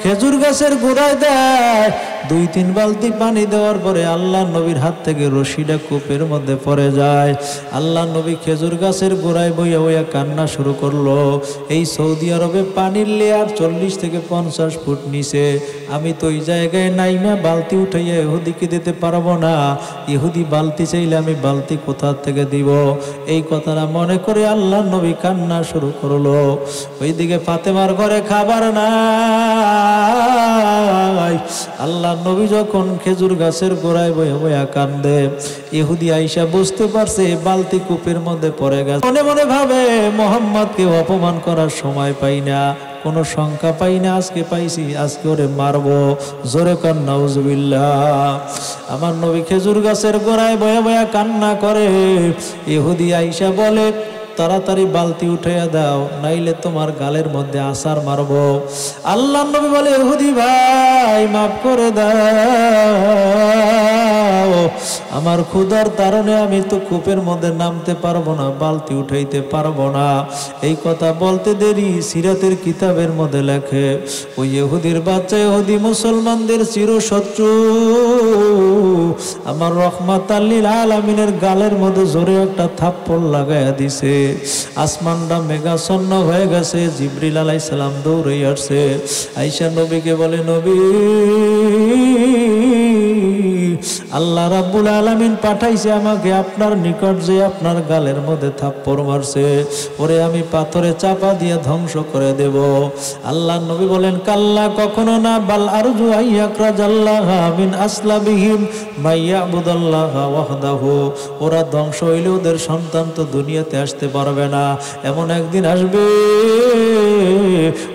খেজুর গাছের গোড়ায় দেয়, 2-3 বালতি পানি দেওয়ার পরে আল্লাহ নবীর হাত থেকে রশিটা কূপের মধ্যে পড়ে যায়। আল্লাহ নবী খেজুর গাছের গোড়ায় বইয়া বইয়া কান্না শুরু করলো। এই সৌদি আরবে পানির লেয়ার 40 থেকে 50 ফুট নিচে। আমি তো ওই জায়গায় নাইমা বালতি উঠাইয়া ইহুদিকে দিতে পারবো না, ইহুদি বালতি চাইলে আমি বালতি কোথা থেকে দিব? এই কথাটা মনে করে আল্লাহ নবী কান্না শুরু করলো। ওইদিকে ফাতেমার ঘরে খাবার নাই। আল্লাহ নবী যখন খেজুর গাছের গোড়ায় বইয়া বইয়া কান্দে, ইহুদি আইসা বুঝতে পারছে বালতি কূপের মধ্যে পড়ে গেছে। মনে মনে ভাবে মোহাম্মদকে অপমান করার সময় পাই না, কোনো সংখ্যা পাই না, আজকে পাইছি, আজকে ওরে মারবো। জোরে কর নাউজুবিল্লাহ। আমার নবী খেজুর গাছের গোড়ায় বয়া বয়া কান্না করে। ইহুদি আইসা বলে তাড়াতাড়ি বালতি উঠাইয়া দাও, নাইলে তোমার গালের মধ্যে আছাড় মারবো। আল্লাহ নবী বলে ইহুদি ভাই মাফ করে দাও, আমার ক্ষুধার কারণে আমি তো কূপের মধ্যে নামতে পারবো না, বালতি উঠাইতে পারবো না। এই কথা বলতে দেরি সিরাতের কিতাবের মধ্যে লেখে ওই ইহুদির বাচ্চা ইহুদি মুসলমানদের চিরশত্রু আমার রহমাতাল লিল আলামিনের গালের মধ্যে জোরে একটা থাপ্পড় লাগাইয়া দিছে। আসমানটা মেঘাচ্ছন্ন হয়ে গেছে। জিবরিল আলাইহিস সালাম দৌড়ে আসছে, আয়েশা নবীকে বলে নবী আল্লাহ রাব্বুল আলামিন পাঠাইছে আমাকে আপনার নিকট, যে আপনার গালের মধ্যে থাপ্পড় মারছে ওরে আমি পাথরে চাপা দিয়ে ধ্বংস করে দেব। আল্লাহ নবী বলেন কাল্লা, কখনো না, বাল আরজু আইয়াকরাজাল্লাহা মিন আসলাবিহিম মাইয়াবুদাল্লাহা ওয়াহদাহু, ওরা ধ্বংস হইলে ওদের সন্তান তো দুনিয়াতে আসতে পারবে না। এমন একদিন আসবে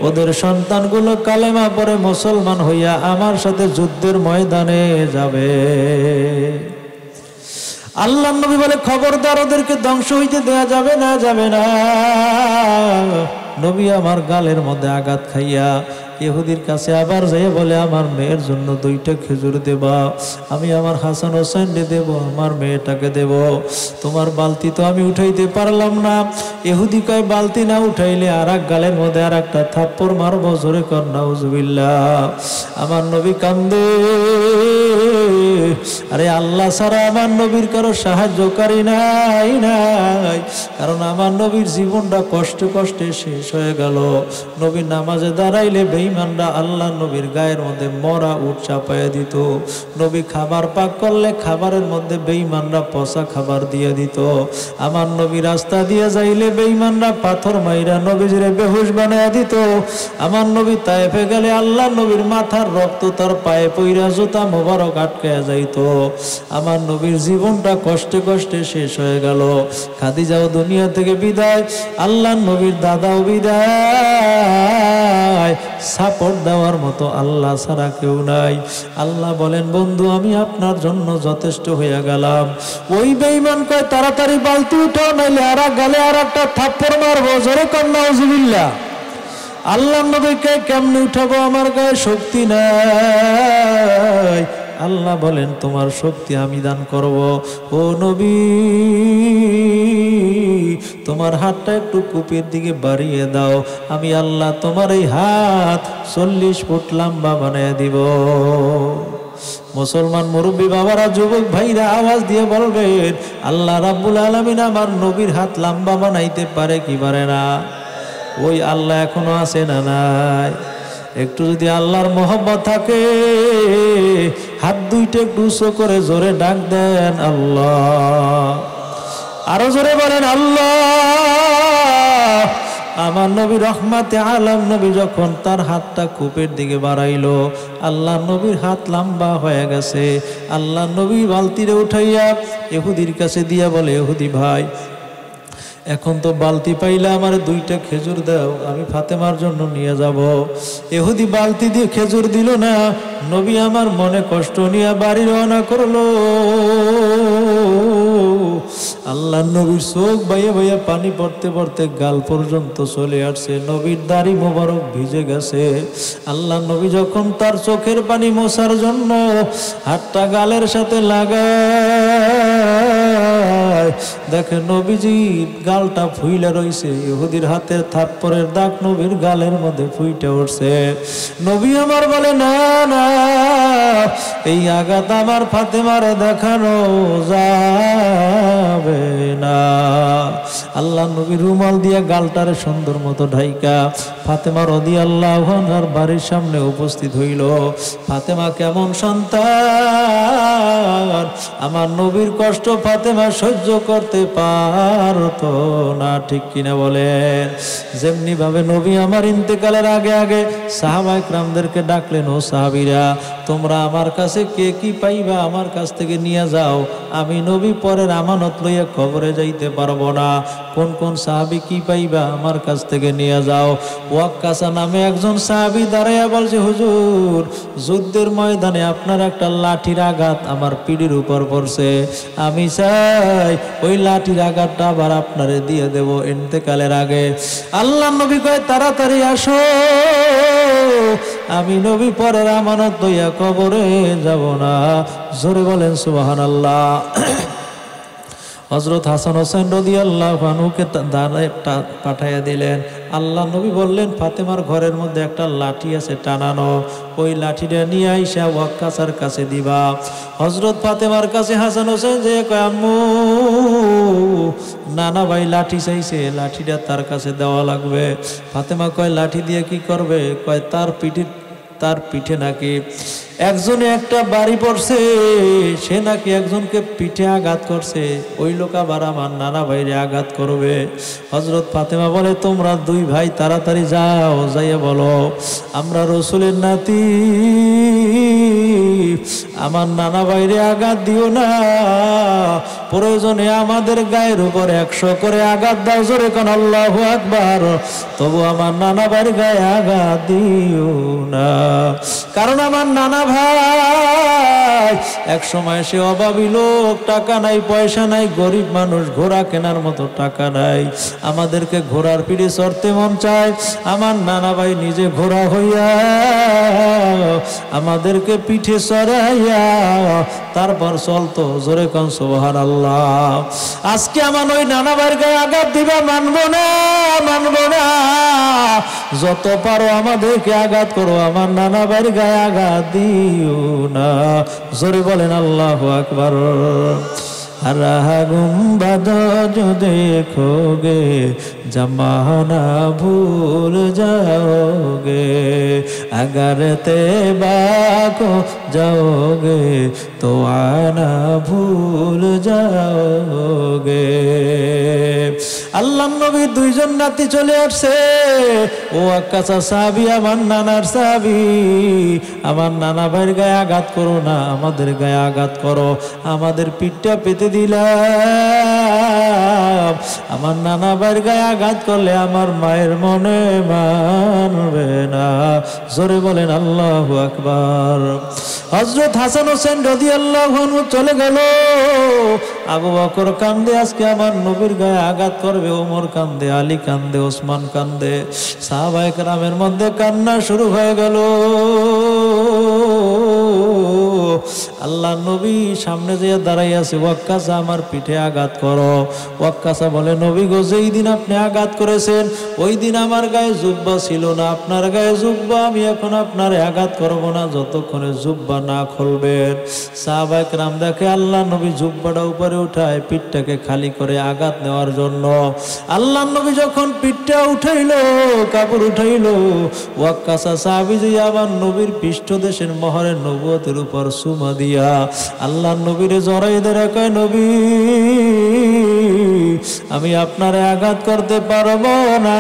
ওদের সন্তানগুলো কালেমা পড়ে মুসলমান হইয়া আমার সাথে যুদ্ধের ময়দানে যাবে। আল্লাহ নবী বলে খবরদার, ওদেরকে ধ্বংস হইতে দেয়া যাবে না, যাবে না। নবী আমার গালের মধ্যে আঘাত খাইয়া ইহুদির কাছে আবার যেয়ে বলে আমার মেয়ের জন্য 2টা খেজুর দেবা, আমি আমার হাসান হোসেনকে দেব, আমার মেয়েটাকে দেব। তোমার বালতি তো আমি উঠাইতে পারলাম না। ইহুদি কয় বালতি না উঠাইলে আর এক গালের মধ্যে আর একটা থাপ্পড় মারবো, জোরে কর নাউজুবিল্লাহ। আমার নবী কান্দে, আরে আল্লাহ ছাড়া আমার নবীর কারো সাহায্যকারী নাই নাই, কারণ আমার নবীর জীবনটা কষ্টে কষ্টে শেষ হয়ে গেল। নবী নামাজে দাঁড়াইলে বেঈমানরা আল্লাহ নবীর গায়ের মধ্যে মরা উট চাপাইয়া দিত। নবী খাবার পাক করলে খাবারের মধ্যে বেঈমানরা পচা খাবার দিয়ে দিত। আমার নবী রাস্তা দিয়ে যাইলে বেঈমানরা পাথর মাইরা নবীজিরে বেহুশ বানাইয়া দিত। আমার নবী তায়েফে গেলে আল্লাহ নবীর মাথার রক্ত তার পায়ে পইরা জুতা মোবারক আটকায়া যাইত। আমার নবীর জীবনটা কষ্টে কষ্টে শেষ হয়ে গেল। খাদিজাও দুনিয়া থেকে বিদায়, আল্লাহ নবীর দাদাও বিদায়। সাপোর্ট দেওয়ার মতো আল্লাহ ছাড়া কেউ নাই। আল্লাহ বলেন বন্ধু আমি আপনার জন্য যথেষ্ট হয়ে গেলাম। ওই বেঈমান কয় তাড়াতাড়ি বালতি উঠাও, নাইলে আর গালে আর একটা থাপ্পড় মারবো, জোরে কর নাউজুবিল্লাহ। আল্লাহ নবীকে কেমনে উঠাবো, আমার গায়ে শক্তি নাই। আল্লাহ বলেন তোমার শক্তি আমি দান করব। ও নবী তোমার হাতটা একটু কূপের দিকে বাড়িয়ে দাও, আমি আল্লাহ তোমার এই হাত 40 ফুট লম্বা বানিয়ে দিব। মুসলমান মুরব্বী বাবারা, যুবক ভাইরা আওয়াজ দিয়ে বলবেন আল্লাহ রাব্বুল আলামিন আমার নবীর হাত লম্বা বানাইতে পারে কি পারে না? ওই আল্লাহ এখনো আছে না নাই? একটু যদি আল্লাহর মহব্বত থাকে হাত 2টা একটু উঁচু করে জোরে ডাক দেন আল্লাহ। আরো জোরে বলেন আল্লাহ। আমার নবী রহমাতে আলম নবী যখন তার হাতটা কূপের দিকে বাড়াইলো, আল্লাহ নবীর হাত লম্বা হয়ে গেছে। আল্লাহ নবী বালতিরে উঠাইয়া ইহুদির কাছে দিয়া বলে, ইহুদি ভাই এখন তো বালতি পাইলে আমার 2টা খেজুর দাও, আমি ফাতেমার জন্য নিয়ে যাব। ইহুদি বালতি দিয়ে খেজুর দিল না। নবী আমার মনে কষ্ট নিয়ে বাড়ি রওনা করলো। আল্লাহ নবীর চোখ বাইয়া বাইয়া পানি পড়তে পড়তে গাল পর্যন্ত চলে আসছে। নবীর দাড়ি মোবারক ভিজে গেছে। আল্লাহ নবী যখন তার চোখের পানি মোছার জন্য হাতটা গালের সাথে লাগায়, দেখে নবীজি গালটা ফুইলা রইছে। ইহুদির হাতের থাপ্পড়ের দাগ নবীর গালের মধ্যে ফুইটা উঠছে। নবী আমার বলে না না, এই আঘাত আমার ফাতেমারে দেখানো যাবে না। আল্লাহ নবী রুমাল দিয়ে গালটারে সুন্দর মতো ঢাইকা ফাতেমা রাদিয়াল্লাহু আনহার বাড়ির সামনে উপস্থিত হইল। ফাতেমা কেমন সন্তান, আমার নবীর কষ্ট ফাতেমা সহ্য করতে পারত না, ঠিক কিনা বলেন? যেমনি ভাবে নবী আমার ইন্তেকালের আগে আগে সাহাবায়ে কেরামদেরকে ডাকলেন, ও সাহাবীরা তোমরা আমার কাছে কে কি পাইবা আমার কাছ থেকে নিয়ে যাও, আমি নবী পরের আমানত লইয়া কবরে যাইতে পারবো না। কোন কোন সাহাবী কি পাইবা আমার কাছ থেকে নিয়ে যাও। ওয়াক্কাসা নামে একজন সাহাবী দাঁড়াইয়া বলছে, হুজুর যুদ্ধের ময়দানে আপনার একটা লাঠির আঘাত আমার পিঠের উপর পড়ছে, আমি চাই ওই লাঠির আঘাতটা আবার আপনারে দিয়ে দেব ইন্তেকালের আগে। আল্লাহ নবী কয় তাড়াতাড়ি আসো, আমি নবী পরের আমানত লইয়া কবরে যাব না। জোরে বলেন সুবহানাল্লাহ। হযরত হাসান হোসেন রাদিয়াল্লাহু আনহুকে পাঠাইয়া দিলেন। আল্লাহ নবী বললেন, ফাতেমার ঘরের মধ্যে একটা লাঠি আছে টানানো, ওই লাঠিটা নিয়ে আইসা ওয়াক্কাসার কাছে দিবা। হযরত ফাতেমার কাছে হাসান হোসেন যে কয়, আম্মু নানা ভাই লাঠি চাইছে, লাঠিটা তার কাছে দেওয়া লাগবে। ফাতেমা কয় লাঠি দিয়ে কি করবে? কয় তার পিঠে নাকি একজনে একটা বাড়ি পড়ছে, সে নাকি একজনকে পিঠে আঘাত করছে, ওই লোক আবার আমার নানা ভাইরে আঘাত করবে। হযরত ফাতেমা বলে তোমরা দুই ভাই তাড়াতাড়ি যাও, যাইয়া বলো আমরা রসুলের নাতি, আমার নানা ভাইরে আঘাত দিও না, প্রয়োজনে আমাদের গায়ের উপর 100 করে আঘাত দাও, জোরে কোন আল্লাহু আকবার, তবু আমার নানা ভাইয়ের গায়ে আঘাত দিও না। কারণ আমার নানা ভাই এক সময় সে অভাবী লোক, টাকা নাই পয়সা নাই, গরিব মানুষ, ঘোড়া কেনার মতো টাকা নাই, আমাদেরকে ঘোড়ার পিঠে চড়তে মন চায়, আমার নানা ভাই নিজে ঘোড়া হইয়া আমাদেরকে পিঠে চড়াইয়া তারপর চলতো, জোরে কোন সুবহানাল্লাহ। আজকে আমার ওই নানা ভাইয়ের গায়ে আঘাত দিবা, মানবো না, মানবো না, যত পারো আমাদেরকে আঘাত করো, আমার নানা ভাইয়ের গায়ে আঘাত দিও না, জোরে বলেন আল্লাহু আকবার। हरा गुंबद जो देखोगे जमाना भूल जाओगे, अगर तैबा को जाओगे तो आना भूल जाओगे। আল্লাহ নবী দুইজন নাতি চলে আসছে, ও আক্কাসা সাহাবী আমার নানার সাহাবী, আমার নানা ভাইয়ের গায়ে আঘাত করো না, আমাদের গায়ে আঘাত করো, আমাদের পিঠটা পেতে দিলাম, আমার নানা ভাইয়ের গায়ে আঘাত করলে আমার মায়ের মনে মানবে না, জোরে বলেন আল্লাহু আকবার। হযরত হাসান হোসেন রাদিয়াল্লাহু আনহু চলে গেল, আবু বকর কান্দে, আজকে আমার নবীর গায়ে আঘাত করবে, ওমর কান্দে, আলী কান্দে, ওসমান কান্দে, সাহাবায়ে কেরামের মধ্যে কান্না শুরু হয়ে গেল। আল্লাহ নবী সামনে যে দাঁড়াই আছে, ওয়াক্কাসা আমার পিঠে আঘাত করো। ওয়াক্কাসা বলে নবী গো, যেই দিন আপনি আঘাত করেছেন ওই দিন আমার গায়ে জুব্বা ছিল না, আপনার গায়ে জুব্বা, আমি এখন আপনার আঘাত করব না যতক্ষণে জুব্বা না খুলবেন। সাহাবায়ে কেরাম দেখে আল্লাহ নবী জুব্বাটা উপরে উঠায় পিঠটাকে খালি করে আঘাত নেওয়ার জন্য। আল্লাহ নবী যখন পিঠটা উঠাইলো, কাপড় উঠাইলো, ওয়াক্কাসা সাহাবী যে আমার নবীর পৃষ্ঠদেশের মোহরের নবুয়তের উপর সুমা দিয়া আল্লাহ নবীরে জড়াই ধরে কয়, নবী আমি আপনারে আঘাত করতে পারবো না,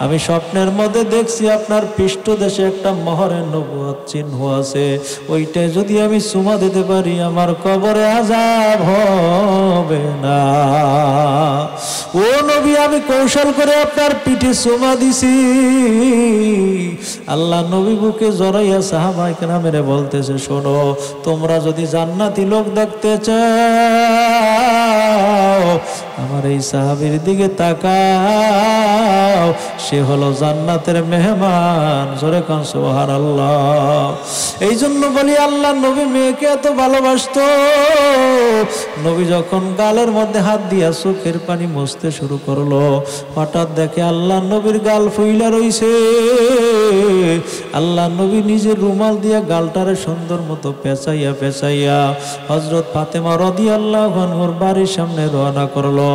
আমি স্বপ্নের মধ্যে দেখছি আপনার পৃষ্ঠদেশে একটা মোহরের নবুয়ত চিহ্ন আছে, ওইটাই যদি আমি সুমা দিতে পারি আমার কবরে আযাব হবে না। ও নবী আমি কৌশল করে আপনার পিঠে সুমা দিছি। আল্লাহ নবী বুকে জড়াইয়া সাহাবায়ে কেরামেরে বলতেছে, শোনো তোমরা যদি জান্নাতি লোক দেখতে চাও আমার এই সাহাবীর দিকে তাকাও, সে হলো জান্নাতের মেহমান, জোরে কোন সুবহানাল্লাহ। এই জন্য বলি আল্লাহ নবী মেয়েকে এত ভালোবাসতো, নবী যখন গালের মধ্যে হাত দিয়া চোখের পানি মুছতে শুরু করলো, হঠাৎ দেখে আল্লাহ নবীর গাল ফুইলা রইছে। আল্লাহ নবী নিজের রুমাল দিয়া গালটারে সুন্দর মতো পেঁচাইয়া পেঁচাইয়া হযরত ফাতেমা রাদিয়াল্লাহু আনহার বাড়ির সামনে রওনা করলো।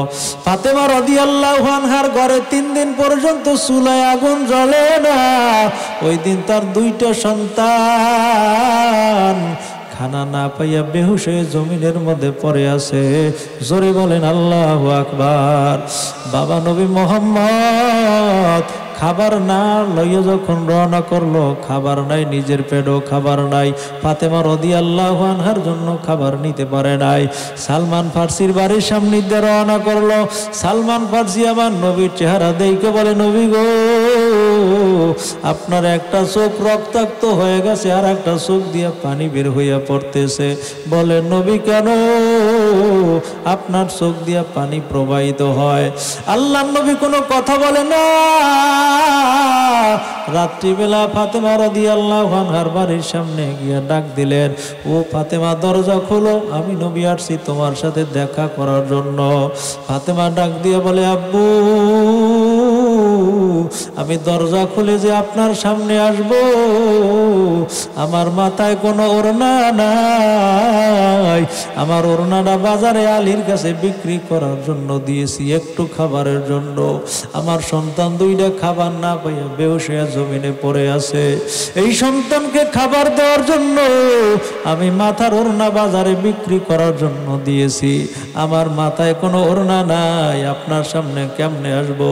ফাতেমা রাদিয়াল্লাহু আনহার ঘরে 3 দিন পর্যন্ত চুলায় আগুন জ্বলে না। ওই দিন তার 2টা সন্তান খানা না পাইয়া বেহুশ হয়ে জমিনের মধ্যে পড়ে আছে, জোরে বলেন আল্লাহু আকবার। বাবা নবী মোহাম্মদ খাবার না লইয়া যখন রওনা করলো, খাবার নাই, নিজের পেটও খাবার নাই, ফাতেমা রাদিয়াল্লাহু আনহার জন্য খাবার নিতে পারে নাই। সালমান ফার্সির বাড়ির সামনে দিয়ে রওনা করলো। সালমান ফার্সি আমার নবীর চেহারা দেখে বলে, নবী গো আপনার একটা চোখ রক্তাক্ত হয়ে গেছে, আর একটা চোখ দিয়ে পানি বের হইয়া পড়তেছে। বলে নবী কেন আপনার চোখ দিয়া পানি প্রবাহিত হয়? আল্লাহ নবী কোনো কথা বলে না। রাত্রিবেলা ফাতেমা রাদিয়াল্লাহু আনহার বাড়ির সামনে গিয়া ডাক দিলেন, ও ফাতেমা দরজা খোলো, আমি নবী আসছি তোমার সাথে দেখা করার জন্য। ফাতেমা ডাক দিয়ে বলে, আব্বু আমি দরজা খুলে যে আপনার সামনে আসব, আমার মাথায় কোনো ওড়না নাই, আমার ওড়নাটা বাজারে আলীর কাছে বিক্রি করার জন্য দিয়েছি একটু খাবারের জন্য। আমার সন্তান দুইটা খাবার না পাইয়া বেহুশ হয়ে জমিনে পড়ে আছে, এই সন্তানকে খাবার দেওয়ার জন্য আমি মাথার ওড়না বাজারে বিক্রি করার জন্য দিয়েছি, আমার মাথায় কোনো ওড়না নাই, আপনার সামনে কেমনে আসবো?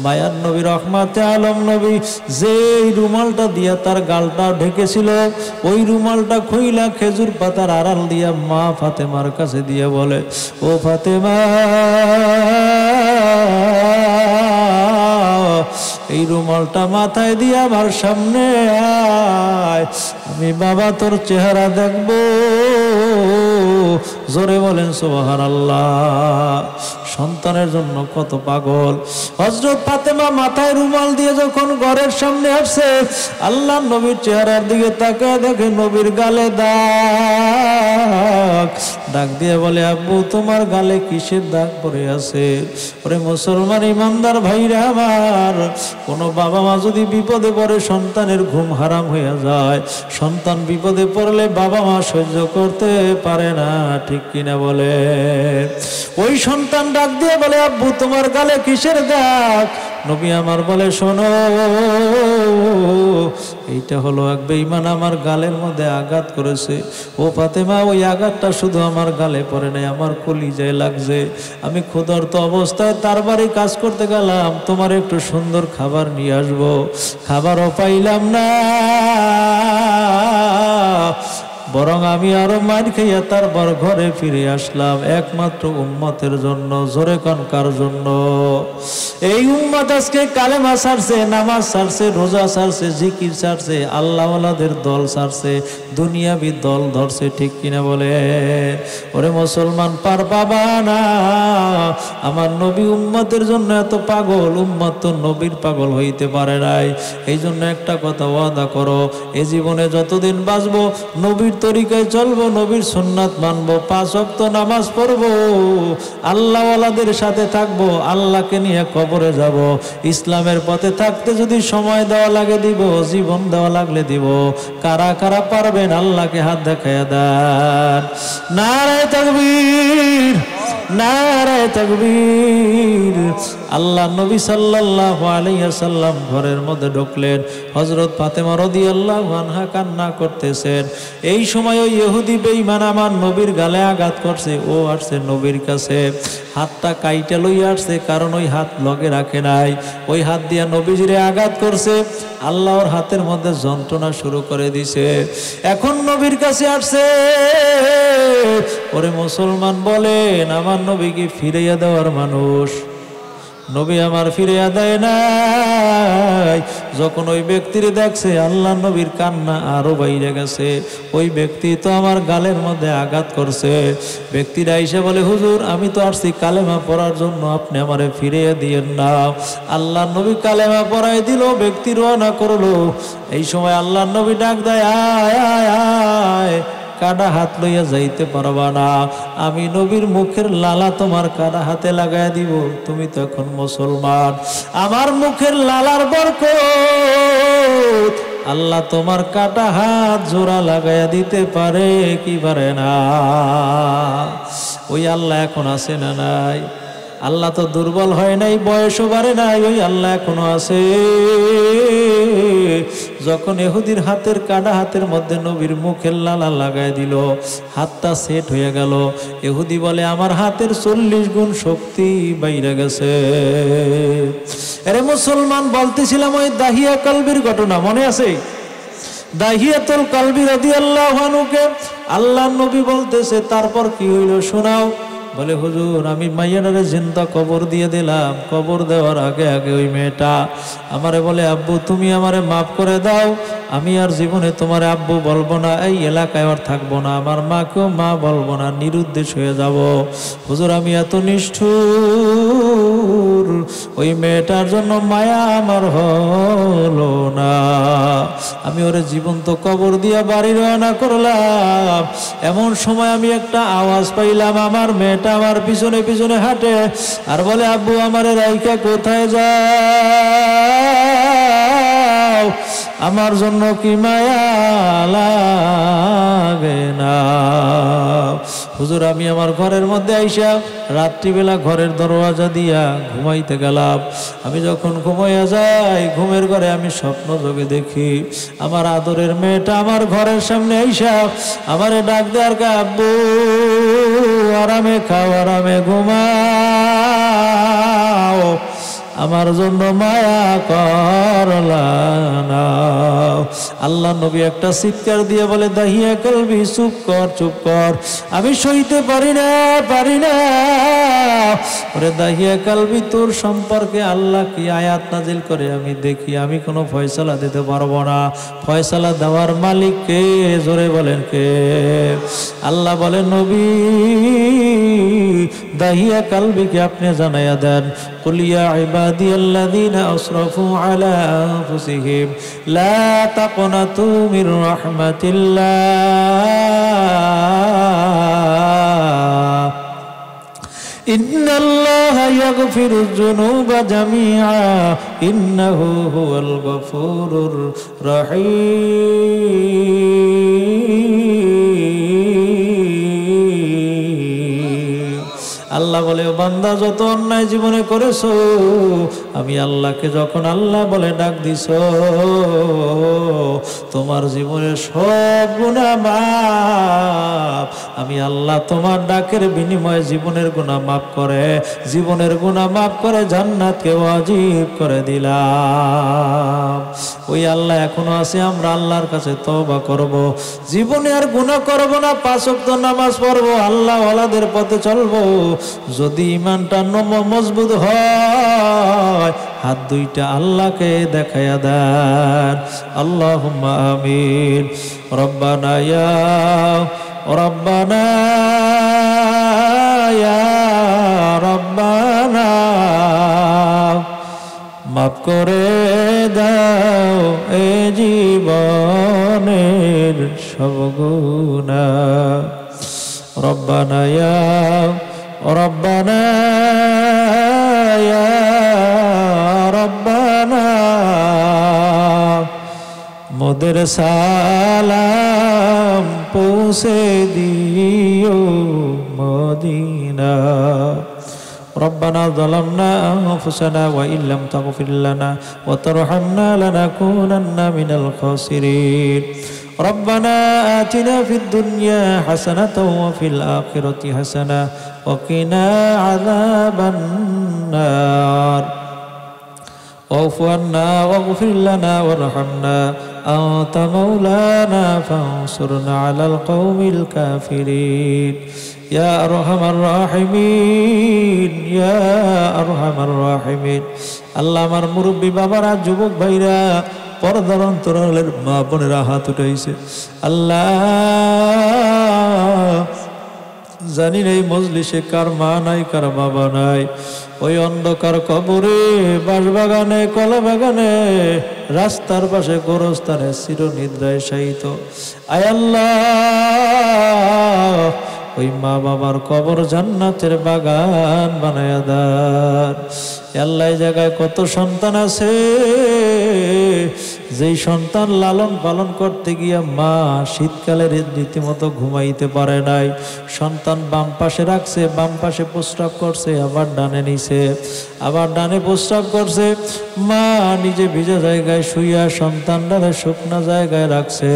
মায়ার নবী রহমাতে আলম নবী যেই রুমালটা দিয়া তার গালটা ঢেকেছিল, ওই রুমালটা খুইলা খেজুর পাতার আড়াল দিয়া মা ফাতেমার কাছে দিয়ে বলে, ও ফাতেমা, এই রুমালটা মাথায় দিয়ে আমার সামনে আয়, আমি বাবা তোর চেহারা দেখবো। জোরে বলেন সুবহানাল্লাহ। সন্তানের জন্য কত পাগল। হযরত ফাতেমা মাথায় রুমাল দিয়ে যখন ঘরের সামনে আসছে, আল্লাহ নবীর চেহারার দিকে তাকায় দেখে নবীর গালে দাগ। ডাক দিয়ে বলে, আব্বু তোমার গালে কিসের দাগ পড়ে আছে? ওরে মুসলমান ইমানদার ভাইরা আমার, কোনো বাবা মা যদি বিপদে পড়ে সন্তানের ঘুম হারাম হয়ে যায়, সন্তান বিপদে পড়লে বাবা মা সহ্য করতে পারে না, ঠিক কিনা বলে? ওই সন্তান ডাক দিয়ে বলে, আব্বু তোমার গালে কিসের দাগ? নবী আমার বলে, শোনো, এইটা হলো এক বেঈমান আমার গালের মধ্যে আঘাত করেছে। ও ফাতেমা, ওই আঘাতটা শুধু আমার গালে পড়ে নাই, আমার কলিজায় লাগছে। আমি ক্ষুধার্ত অবস্থায় তার বাড়ি কাজ করতে গেলাম, তোমার একটু সুন্দর খাবার নিয়ে আসবো, খাবারও পাইলাম না, বরং আমি আরো মার খাইয়া তারপর ঘরে ফিরে আসলাম একমাত্র উম্মতের জন্য। জোরে কোন কার জন্য? এই উম্মত আজকে কালেমা ছাড়ছে, নামাজ ছাড়ছে, রোজা ছাড়ছে, জিকির ছাড়ছে, আল্লাহওয়ালাদের দল ছাড়ছে, দুনিয়াবি দল ধরছে, ঠিক কিনা বলে? ওরে মুসলমান, পার পাবা না। আমার নবী উম্মতের জন্য এত পাগল, উম্মত তো নবীর পাগল হইতে পারে নাই। এই জন্য একটা কথা ওয়াদা করো, এ জীবনে যতদিন বাঁচবো নবীর তরিকায় চলবো, নবীর সুন্নাত মানবো, 5 ওয়াক্ত নামাজ পড়বো, আল্লাহওয়ালাদের সাথে থাকবো, আল্লাহকে নিয়ে কবরে যাব। ইসলামের পথে থাকতে যদি সময় দেওয়া লাগে দিব, জীবন দেওয়া লাগলে দিব। কারা কারা পারবেন আল্লাহকে হাত দেখায়া দেন। নারায়ে তাকবীর, নারায়ে তাকবীর। আল্লাহ নবী সাল্লাল্লাহু আলাইহি ওয়াসাল্লাম ঘরের মধ্যে ঢুকলেন। হযরত ফাতেমা রাদিয়াল্লাহু আনহা কান্না করতেছেন। এই সময় ওই ইহুদি বেঈমান আমার নবীর গালে আঘাত করছে। ও আসছে নবীর কাছে, হাতটা কাইটা লইয়া আসছে, কারণ ওই হাত লগে রাখে নাই, ওই হাত দিয়া নবীজিরে আঘাত করছে। আল্লাহর হাতের মধ্যে যন্ত্রণা শুরু করে দিছে। এখন নবীর কাছে আসছে। ওরে মুসলমান বলেন, আমার নবী কি ফিরাইয়া দেওয়ার মানুষ? নবী আমার ফিরাইয়া দেয় নাই। যখন ওই ব্যক্তিরে দেখছে, আল্লাহ নবীর কান্না আরো বাইরে গেছে। ওই ব্যক্তি তো আমার গালের মধ্যে আঘাত করছে। ব্যক্তিরা এসে বলে, হুজুর আমি তো আসছি কালেমা পড়ার জন্য, আপনি আমারে ফিরিয়ে দিয়েন না। আল্লাহ নবী কালেমা পড়াই দিল, ব্যক্তি রওনা করলো। এই সময় আল্লাহ নবী ডাক দেয়, আয় আয় আয়, কাটা হাত লইয়া যাইতে পারবা না, আমি নবীর মুখের লালা তোমার কাটা হাতে লাগাই দিব। তুমি তো এখন মুসলমান, আমার মুখের লালার বরকত আল্লাহ তোমার কাটা হাত জোড়া লাগাইয়া দিতে পারে কি পারে না? ওই আল্লাহ এখন আছে না নাই? আল্লাহ তো দুর্বল হয় নাই, বয়সও বাড়ে নাই, ওই আল্লাহ এখনো আছে। যখন ইহুদির হাতের কাটা হাতের মধ্যে নবীর মুখের লালা লাগাই দিল, হাতটা সেট হয়ে গেল। ইহুদি বলে, আমার হাতের 40 গুণ শক্তি বাইরে গেছে। আরে মুসলমান, বলতেছিলাম ওই দাহিয়া কলবির ঘটনা মনে আছে? দাহিয়াতুল কলবি রাদিয়াল্লাহু আনহুকে আল্লাহ নবী বলতেছে, তারপর কি হইল শোনাও। বলে, হুজুর আমি মাইয়াটারে জিন্দা কবর দিয়ে দিলাম। কবর দেওয়ার আগে আগে ওই মেয়েটা আমারে বলে, আব্বু তুমি আমারে মাফ করে দাও, আমি আর জীবনে তোমার আব্বু বলবো না, এই এলাকায় আর থাকবো না, আমার মাকেও মা বলবো না, নিরুদ্দেশ হয়ে যাব। হুজুর আমি এত নিষ্ঠুর, ওই মেয়েটার জন্য মায়া আমার হলো না, আমি ওরে জীবন্ত কবর দিয়া বাড়ি রওনা করলাম। এমন সময় আমি একটা আওয়াজ পাইলাম, আমার মেয়েটা আমার পিছনে পিছনে হাঁটে আর বলে, আব্বু আমারে রাইকা কোথায় যাও, আমার জন্য কি মায়া লাগে না? হুজুর আমি আমার ঘরের মধ্যে আইসা রাত্রিবেলা ঘরের দরওয়াজা দিয়া ঘুমাইতে গেলাম। আমি যখন ঘুমাইয়া যাই, ঘুমের ঘরে আমি স্বপ্ন যোগে দেখি আমার আদরের মেয়েটা আমার ঘরের সামনে আইসা আমারে ডাক দেওয়ার কে, আব্বু আরামে খাও, আরামে ঘুমাও, আমার জন্য মায়া করলা না। আল্লাহ নবী একটা চিৎকার দিয়ে বলে, দাহিয়া কলবি চুপ কর, চুপ কর, আমি সইতে পারি না, পারি না। ওরে দাহিয়া কলবি, তোর সম্পর্কে আল্লাহ কি আয়াত নাজিল করে আমি দেখি, আমি কোনো ফয়সালা দিতে পারবো না, ফয়সালা দেওয়ার মালিক কে? জোরে বলেন কে? আল্লাহ বলেন, নবী দাহিয়া কলবিকে আপনি জানাইয়া দেন, কুল ইয়া ইবাদিয়াল্লাযীনা আসরাফু আলা আনফুসিহিম লা তাকনাতু মির রাহমাতিল্লাহ ইন্নাল্লাহা ইয়াগফিরুয যুনুবা জামিআ ইন্নাহু হুয়াল গফুরুর রহিম। আল্লাহ বলে, ও বান্দা যত অন্যায় জীবনে করেছো, আমি আল্লাহকে যখন আল্লাহ বলে ডাক দিছ, তোমার জীবনের সব গুনাহ মাফ। আমি আল্লাহ তোমার ডাকের বিনিময়ে জীবনের গুনাহ মাফ করে, জীবনের গুনাহ মাফ করে জান্নাতকে ওয়াজিব করে দিলাম। ওই আল্লাহ এখনো আছে, আমরা আল্লাহর কাছে তওবা করব, জীবনে আর গুনাহ করব না, 5 ওয়াক্ত নামাজ পড়ব, আল্লাহ ওয়ালাদের পথে চলবো। যদি ঈমানটা মজবুত হয়, হাত দুইটা আল্লাহকে দেখায়া দেন, আল্লাহুম্মা আমিন। রব্বানা ইয়া রব্বানা ইয়া রব্বানা, মাফ করে দাও এ জীবনের সব গুনাহ। রব্বানা ইয়া রব্বানা ইয়া রব্বানা, মোদের সালাম পৌঁছে দিও মদিনা। ربنا ظلمنا أنفسنا وإن لم تغفر لنا وترحمنا لنكونن من الخاسرين. ربنا آتنا في الدنيا حسنة وفي الآخرة حسنة وقنا عذاب النار. واعف عنا واغفر لنا وارحمنا أنت مولانا فانصرنا على القوم الكافرين. يا أرحم الراحمين يا أرحم الراحمين. আল্লাহ আমার মুরব্বী বাবারা, যুবক ভাইরা, পর্দার অন্তরালের মা বোনেরা হাত উঠাইছে। আল্লাহ জানি না এই মজলিসে কার মা নাই, কার বাবা নাই। ওই অন্ধকার কবরে, বাঁশবাগানে, কলা বাগানে, রাস্তার পাশে, গোরস্থানে চিরনিদ্রায় শায়িত। আয় আল্লাহ, ওই মা বাবার কবর জান্নাতের বাগান বানায়া দেন। আল্লাহ এই জায়গায় কত সন্তান আছে, যেই সন্তান লালন পালন করতে গিয়া মা শীতকালের রীতিমতো ঘুমাইতে পারে নাই। সন্তান বাম পাশে রাখছে, বাম পাশে প্রস্রাব করছে, আবার ডানে নিছে, আবার ডানে প্রস্রাব করছে। মা নিজে ভিজা জায়গায় শুইয়া সন্তানটারে শুকনা জায়গায় রাখছে।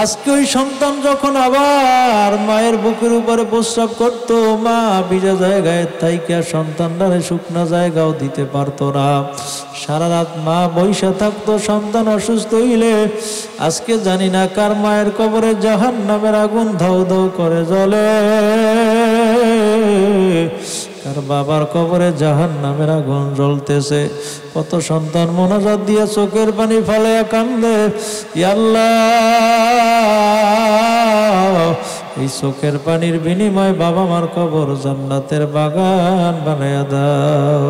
আজকে ওই সন্তান যখন আবার মায়ের বুকের উপরে প্রস্রাব করত, মা ভিজা জায়গায় থাইকা সন্তানটারে শুকনা জায়গাও দিতে পারতো না। সারা রাত মা বইসা থাকতো সন্তান অসুস্থ হইলে। আজকে জানি না কার মায়ের কবরে জাহান্নামের আগুন ধাউ ধাউ করে জ্বলে, আর বাবার কবরে জাহান্নামের আগুন জ্বলতেছে। কত সন্তান মোনাজাত দিয়ে চোখের পানি ফালাইয়া কান্দে, ইয়া আল্লাহ এই চোখের পানির বিনিময়ে বাবা মার কবর জান্নাতের বাগান বানায়া দাও।